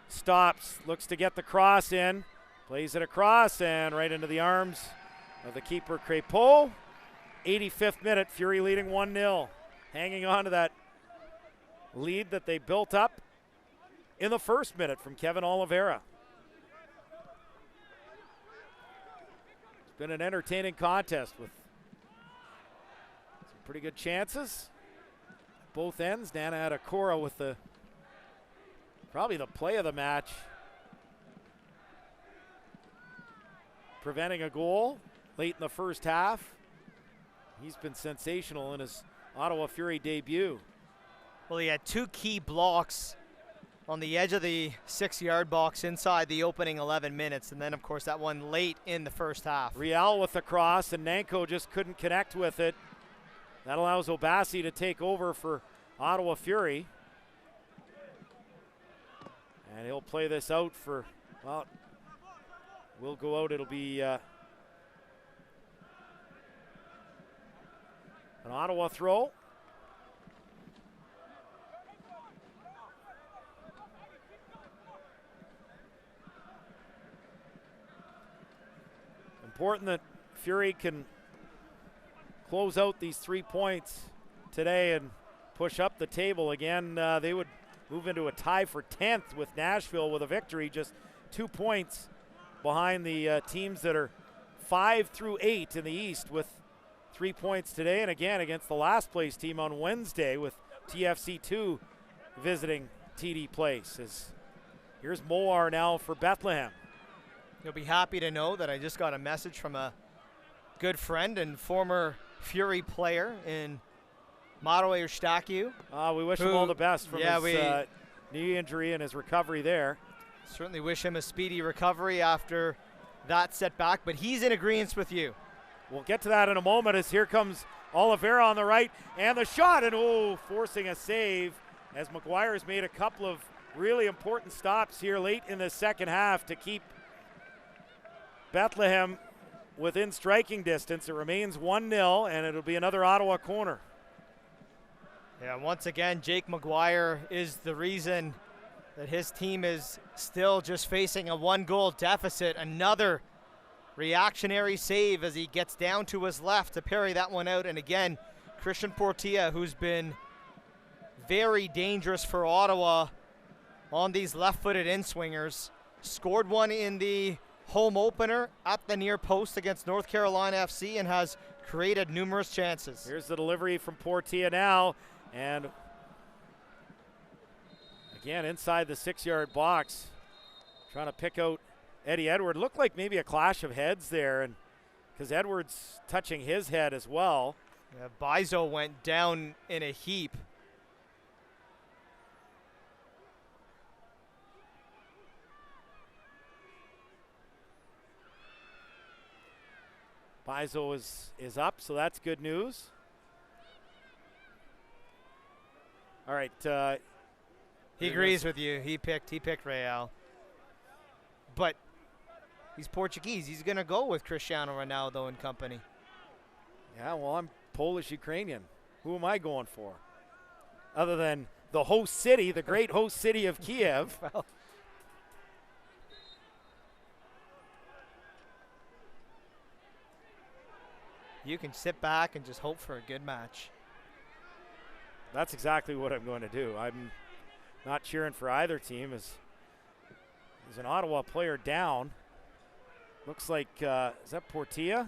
Stops, looks to get the cross in. Plays it across and right into the arms of the keeper, Crépeau. 85th minute, Fury leading 1-0. Hanging on to that lead that they built up in the first minute from Kevin Oliveira. It's been an entertaining contest with some pretty good chances. Both ends. Nana Adekoro with probably the play of the match. Preventing a goal late in the first half. He's been sensational in his Ottawa Fury debut. Well, he had two key blocks on the edge of the 6-yard box inside the opening 11 minutes, and then, of course, that one late in the first half. Real with the cross, and Nanko just couldn't connect with it. That allows Obasi to take over for Ottawa Fury. And he'll play this out for, well, we'll go out. It'll be an Ottawa throw. Important that Fury can close out these 3 points today and push up the table again. They would move into a tie for 10th with Nashville with a victory, just 2 points behind the teams that are 5 through 8 in the East with 3 points today, and again against the last place team on Wednesday with TFC2 visiting TD Place. Here's Moar now for Bethlehem. You'll be happy to know that I just got a message from a good friend and former Fury player in Maro Eustachiou. We wish him all the best from his knee injury and his recovery there. Certainly wish him a speedy recovery after that setback, but he's in agreement with you. We'll get to that in a moment as here comes Oliveira on the right and the shot, and forcing a save as Maguire's made a couple of really important stops here late in the second half to keep Bethlehem within striking distance. It remains 1-0, and it'll be another Ottawa corner. Yeah, once again, Jake Maguire is the reason that his team is still just facing a 1-goal deficit. Another reactionary save as he gets down to his left to parry that one out. And again, Christian Portilla, who's been very dangerous for Ottawa on these left-footed in-swingers. Scored one in the home opener at the near post against North Carolina FC and has created numerous chances. Here's the delivery from Portilla now, and again inside the 6-yard box, trying to pick out Eddie Edward. Looked like maybe a clash of heads there, and because Edwards touching his head as well. Yeah, Bizo went down in a heap. Bizo is up, so that's good news. All right. He agrees with you. He picked Real. But he's Portuguese. He's going to go with Cristiano Ronaldo and company. Yeah, well, I'm Polish-Ukrainian. Who am I going for? Other than the host city, the great host city of Kiev. Well, you can sit back and just hope for a good match. That's exactly what I'm going to do. I'm not cheering for either team. As an Ottawa player down. Looks like, is that Portilla?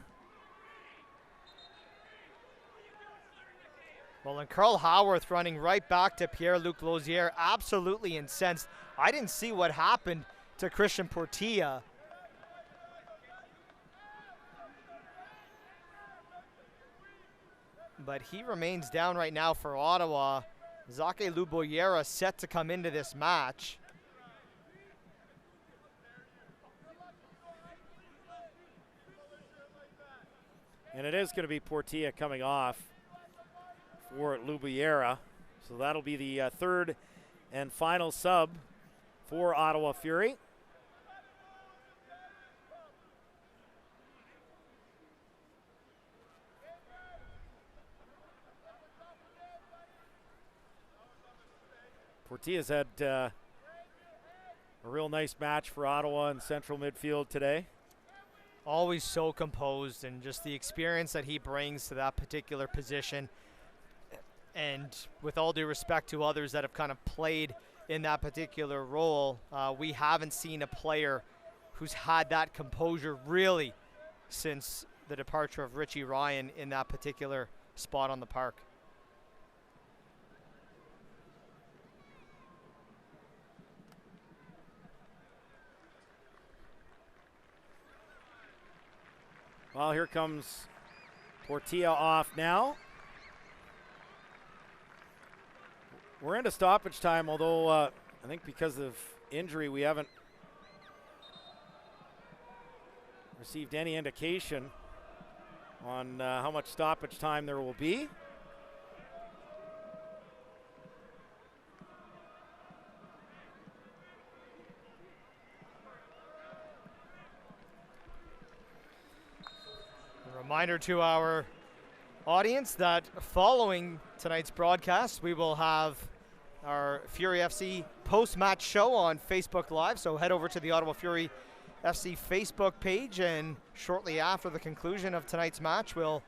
Well, and Carl Howarth running right back to Pierre-Luc Lausier, absolutely incensed. I didn't see what happened to Christian Portilla. But he remains down right now for Ottawa. Zake Luboyera set to come into this match. And it is going to be Portilla coming off for Luboyera. So that'll be the third and final sub for Ottawa Fury. Portilla's had a real nice match for Ottawa in central midfield today. Always so composed, and just the experience that he brings to that particular position. And with all due respect to others that have kind of played in that particular role, we haven't seen a player who's had that composure really since the departure of Richie Ryan in that particular spot on the park. Well, here comes Portilla off now. We're into stoppage time, although I think because of injury we haven't received any indication on how much stoppage time there will be. Reminder to our audience that following tonight's broadcast, we will have our Fury FC post-match show on Facebook Live. So head over to the Ottawa Fury FC Facebook page, and shortly after the conclusion of tonight's match, we'll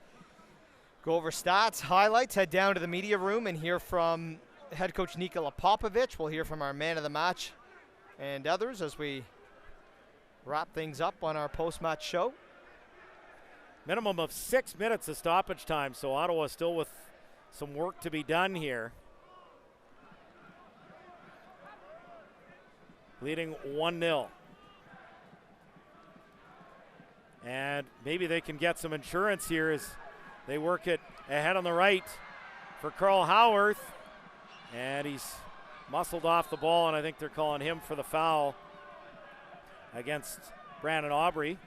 go over stats, highlights, head down to the media room and hear from head coach Nikola Popovic. We'll hear from our man of the match and others as we wrap things up on our post-match show. Minimum of 6 minutes of stoppage time, so Ottawa still with some work to be done here. Leading 1-0. And maybe they can get some insurance here as they work it ahead on the right for Carl Howarth. And he's muscled off the ball, and I think they're calling him for the foul against Brandon Aubrey.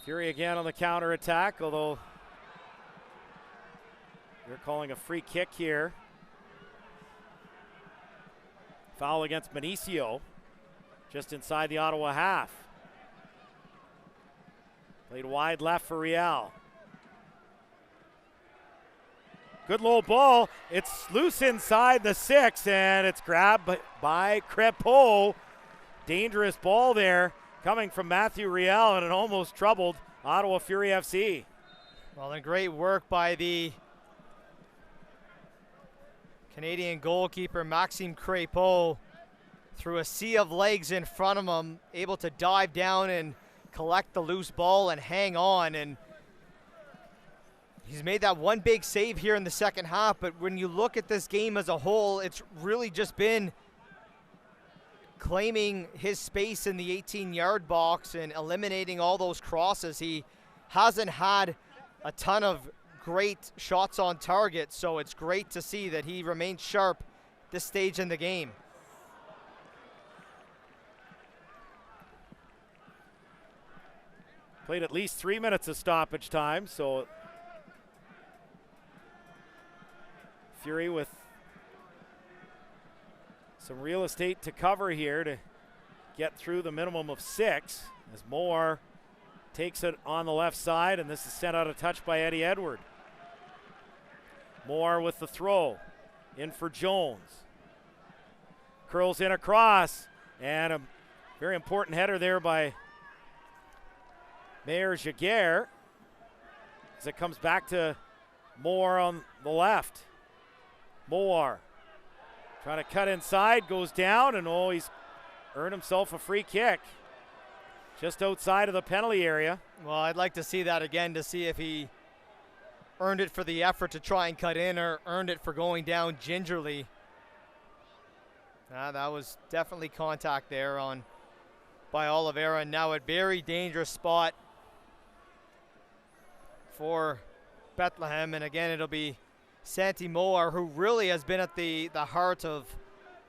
Fury again on the counter attack, although they're calling a free kick here. Foul against Benicio, just inside the Ottawa half. Played wide left for Real. Good low ball. It's loose inside the 6, and it's grabbed by Crépeau. Dangerous ball there coming from Matthew Riel, and it almost troubled Ottawa Fury FC. Well, then great work by the Canadian goalkeeper, Maxime Crépeau, through a sea of legs in front of him, able to dive down and collect the loose ball and hang on. And he's made that one big save here in the second half, but when you look at this game as a whole, it's really just been claiming his space in the 18-yard box and eliminating all those crosses. He hasn't had a ton of great shots on target, so it's great to see that he remains sharp this stage in the game. Played at least 3 minutes of stoppage time, so Fury with some real estate to cover here to get through the minimum of 6 as Moore takes it on the left side, and this is sent out of touch by Eddie Edward. Moore with the throw, in for Jones. Curls in across, and a very important header there by Mayer Jaguar as it comes back to Moore on the left. Moore trying to cut inside, goes down, and he's earned himself a free kick just outside of the penalty area. Well, I'd like to see that again to see if he earned it for the effort to try and cut in or earned it for going down gingerly. That was definitely contact there by Oliveira, and now a very dangerous spot for Bethlehem. And again, it'll be Santi Moar, who really has been at the heart of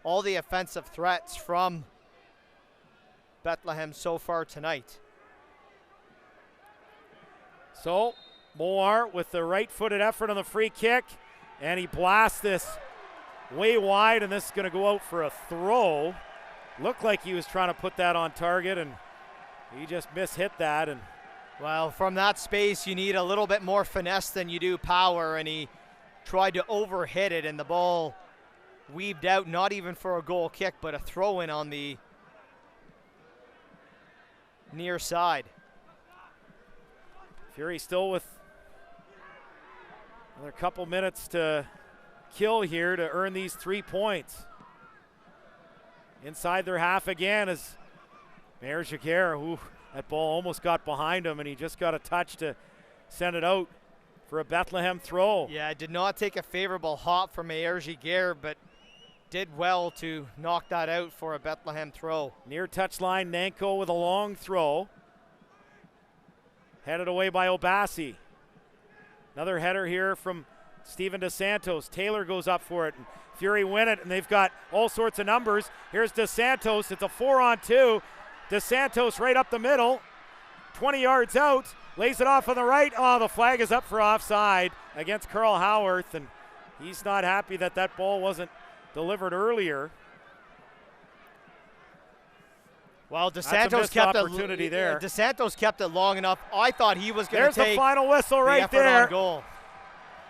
all the offensive threats from Bethlehem so far tonight. So Moar with the right-footed effort on the free kick, and he blasts this way wide, and this is going to go out for a throw. Looked like he was trying to put that on target, and he just mishit that. And well, from that space, you need a little bit more finesse than you do power, and he tried to overhit it, and the ball weaved out, not even for a goal kick, but a throw-in on the near side. Fury still with another couple minutes to kill here to earn these 3 points. Inside their half again is Mayer Jaguar, that ball almost got behind him, and he just got a touch to send it out for a Bethlehem throw. Yeah, it did not take a favorable hop from Mayer Jaguar, but did well to knock that out for a Bethlehem throw. Near touchline, Nanko with a long throw. Headed away by Obasi. Another header here from Steven DeSantos. Taylor goes up for it, and Fury win it, and they've got all sorts of numbers. Here's DeSantos. It's a 4-on-2. DeSantos right up the middle, 20 yards out, lays it off on the right. Oh, the flag is up for offside against Carl Howarth, and he's not happy that that ball wasn't delivered earlier. Well, DeSantos kept opportunity there. DeSantos kept it long enough. I thought he was going to take There's the final whistle right the there. on goal.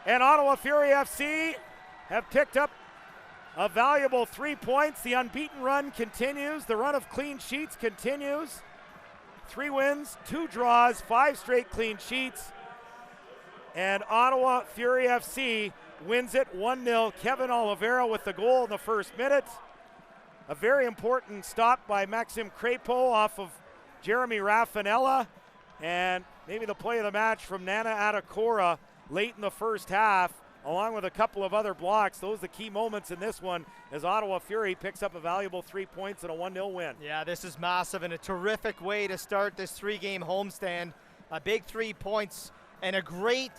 And Ottawa Fury FC have picked up a valuable 3 points. The unbeaten run continues. The run of clean sheets continues. 3 wins, 2 draws, 5 straight clean sheets. And Ottawa Fury FC wins it 1-0. Kevin Oliveira with the goal in the first minute. A very important stop by Maxime Crépeau off of Jeremy Raffanella. And maybe the play of the match from Nana Adekora late in the first half, along with a couple of other blocks. Those are the key moments in this one as Ottawa Fury picks up a valuable 3 points and a 1-0 win. Yeah, this is massive and a terrific way to start this 3-game homestand. A big 3 points and a great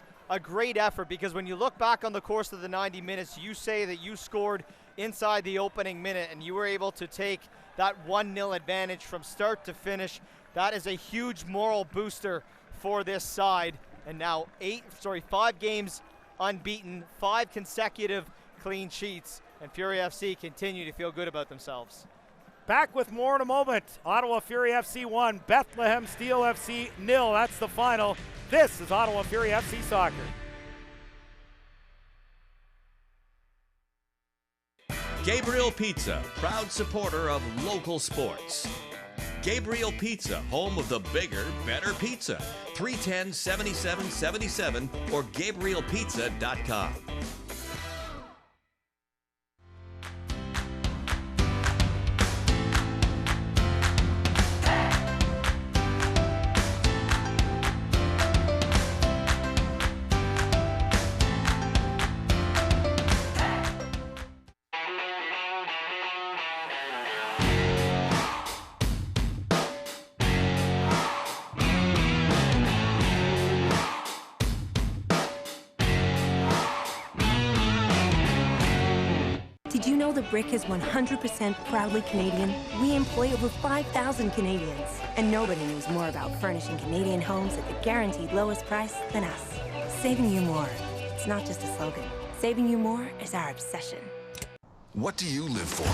effort, because when you look back on the course of the 90 minutes, you say that you scored inside the opening minute and you were able to take that 1-0 advantage from start to finish. That is a huge moral booster for this side. And now 5 games unbeaten, 5 consecutive clean sheets, and Fury FC continue to feel good about themselves. Back with more in a moment. Ottawa Fury FC 1, Bethlehem Steel FC 0. That's the final. This is Ottawa Fury FC Soccer. Gabriel Pizza, proud supporter of local sports. Gabriel Pizza, home of the bigger, better pizza. 310-7777 or GabrielPizza.com. Did you know the Brick is 100% proudly Canadian? We employ over 5,000 Canadians, and nobody knows more about furnishing Canadian homes at the guaranteed lowest price than us. Saving you more. It's not just a slogan. Saving you more is our obsession. What do you live for?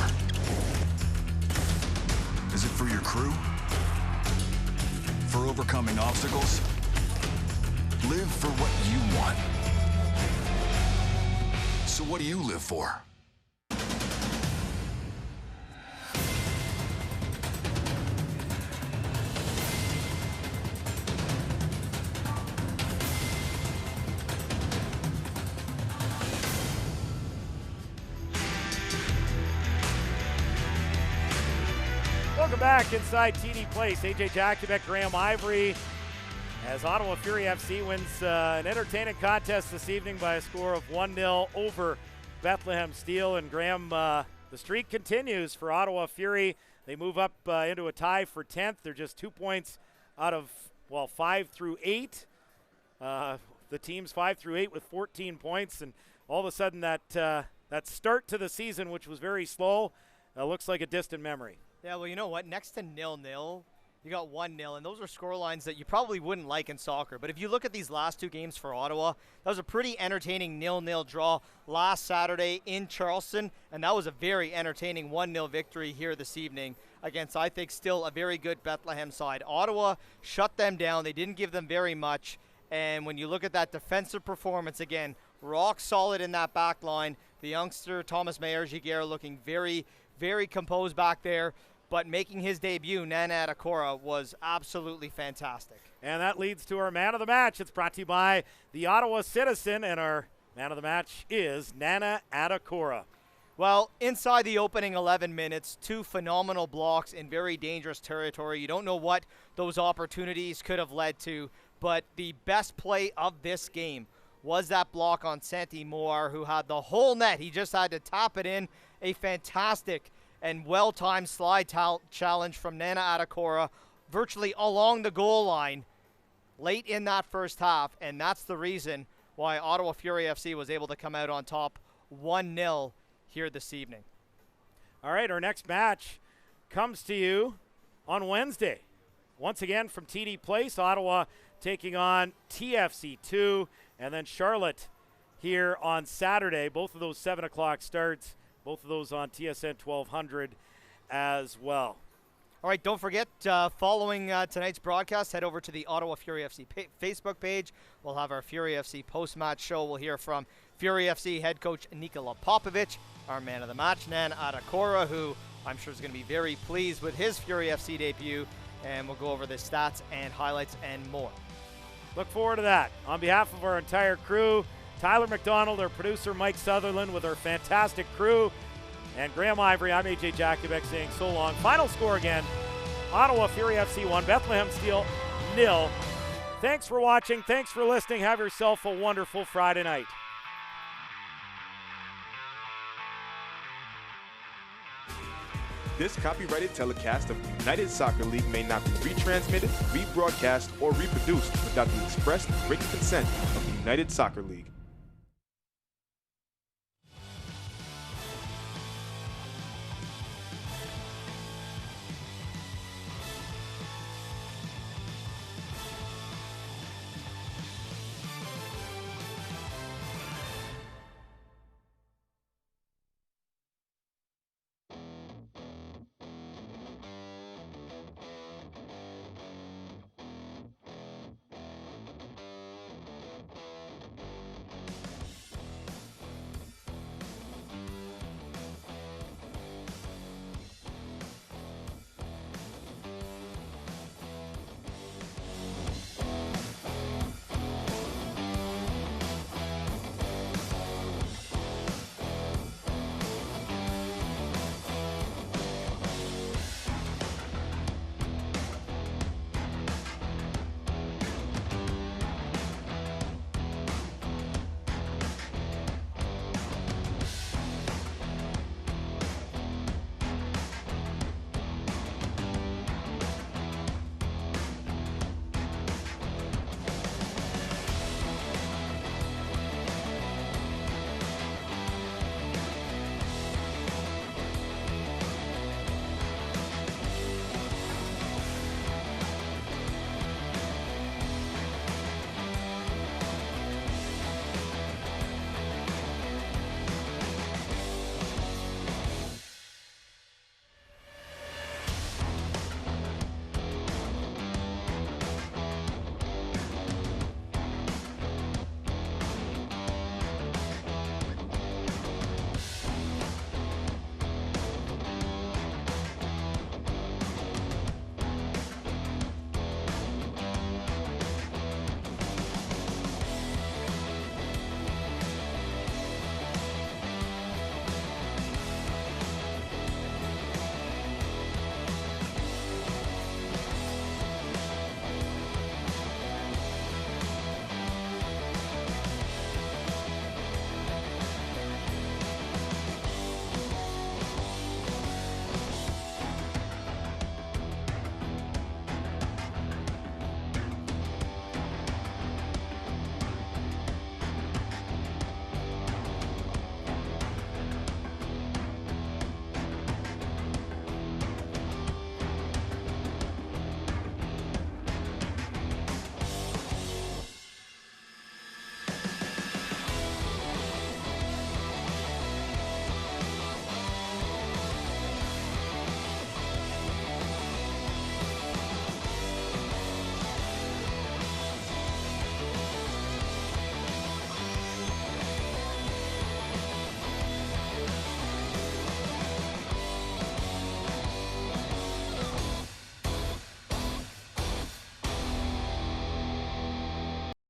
Is it for your crew? For overcoming obstacles? Live for what you want. So what do you live for? Welcome back inside TD Place. AJ Jakubek, Graham Ivory, as Ottawa Fury FC wins an entertaining contest this evening by a score of 1-0 over Bethlehem Steel. And Graham, the streak continues for Ottawa Fury. They move up into a tie for 10th. They're just 2 points out of, 5 through 8. The team's 5 through 8 with 14 points. And all of a sudden that start to the season, which was very slow, looks like a distant memory. Yeah, well, you know what? Next to 0-0, you got 1-0, and those are scorelines that you probably wouldn't like in soccer. But if you look at these last two games for Ottawa, that was a pretty entertaining 0-0 draw last Saturday in Charleston, and that was a very entertaining 1-0 victory here this evening against, I think, still a very good Bethlehem side. Ottawa shut them down. They didn't give them very much, and when you look at that defensive performance, again, rock solid in that back line. The youngster, Thomas Mayer-Giguère, looking very, very composed back there. But making his debut, Nana Adekora, was absolutely fantastic. And that leads to our man of the match. It's brought to you by the Ottawa Citizen, and our man of the match is Nana Adekora. Well, inside the opening 11 minutes, two phenomenal blocks in very dangerous territory. You don't know what those opportunities could have led to, but the best play of this game was that block on Santi Moore, who had the whole net. He just had to tap it in. A fantastic and well-timed slide challenge from Nana Adekora virtually along the goal line late in that first half, and that's the reason why Ottawa Fury FC was able to come out on top 1-0 here this evening. All right, our next match comes to you on Wednesday. Once again from TD Place, Ottawa taking on TFC2, and then Charlotte here on Saturday. Both of those 7 o'clock starts. Both of those on TSN 1200 as well. All right, don't forget, following tonight's broadcast, head over to the Ottawa Fury FC Facebook page. We'll have our Fury FC post-match show. We'll hear from Fury FC head coach Nikola Popovic, our man of the match, Nana Adekora, who I'm sure is going to be very pleased with his Fury FC debut, and we'll go over the stats and highlights and more. Look forward to that. On behalf of our entire crew, Tyler McDonald, our producer Mike Sutherland, with our fantastic crew, and Graham Ivory, I'm AJ Jakubek saying so long. Final score again, Ottawa Fury FC 1, Bethlehem Steel 0. Thanks for watching. Thanks for listening. Have yourself a wonderful Friday night. This copyrighted telecast of the United Soccer League may not be retransmitted, rebroadcast, or reproduced without the express written consent of the United Soccer League.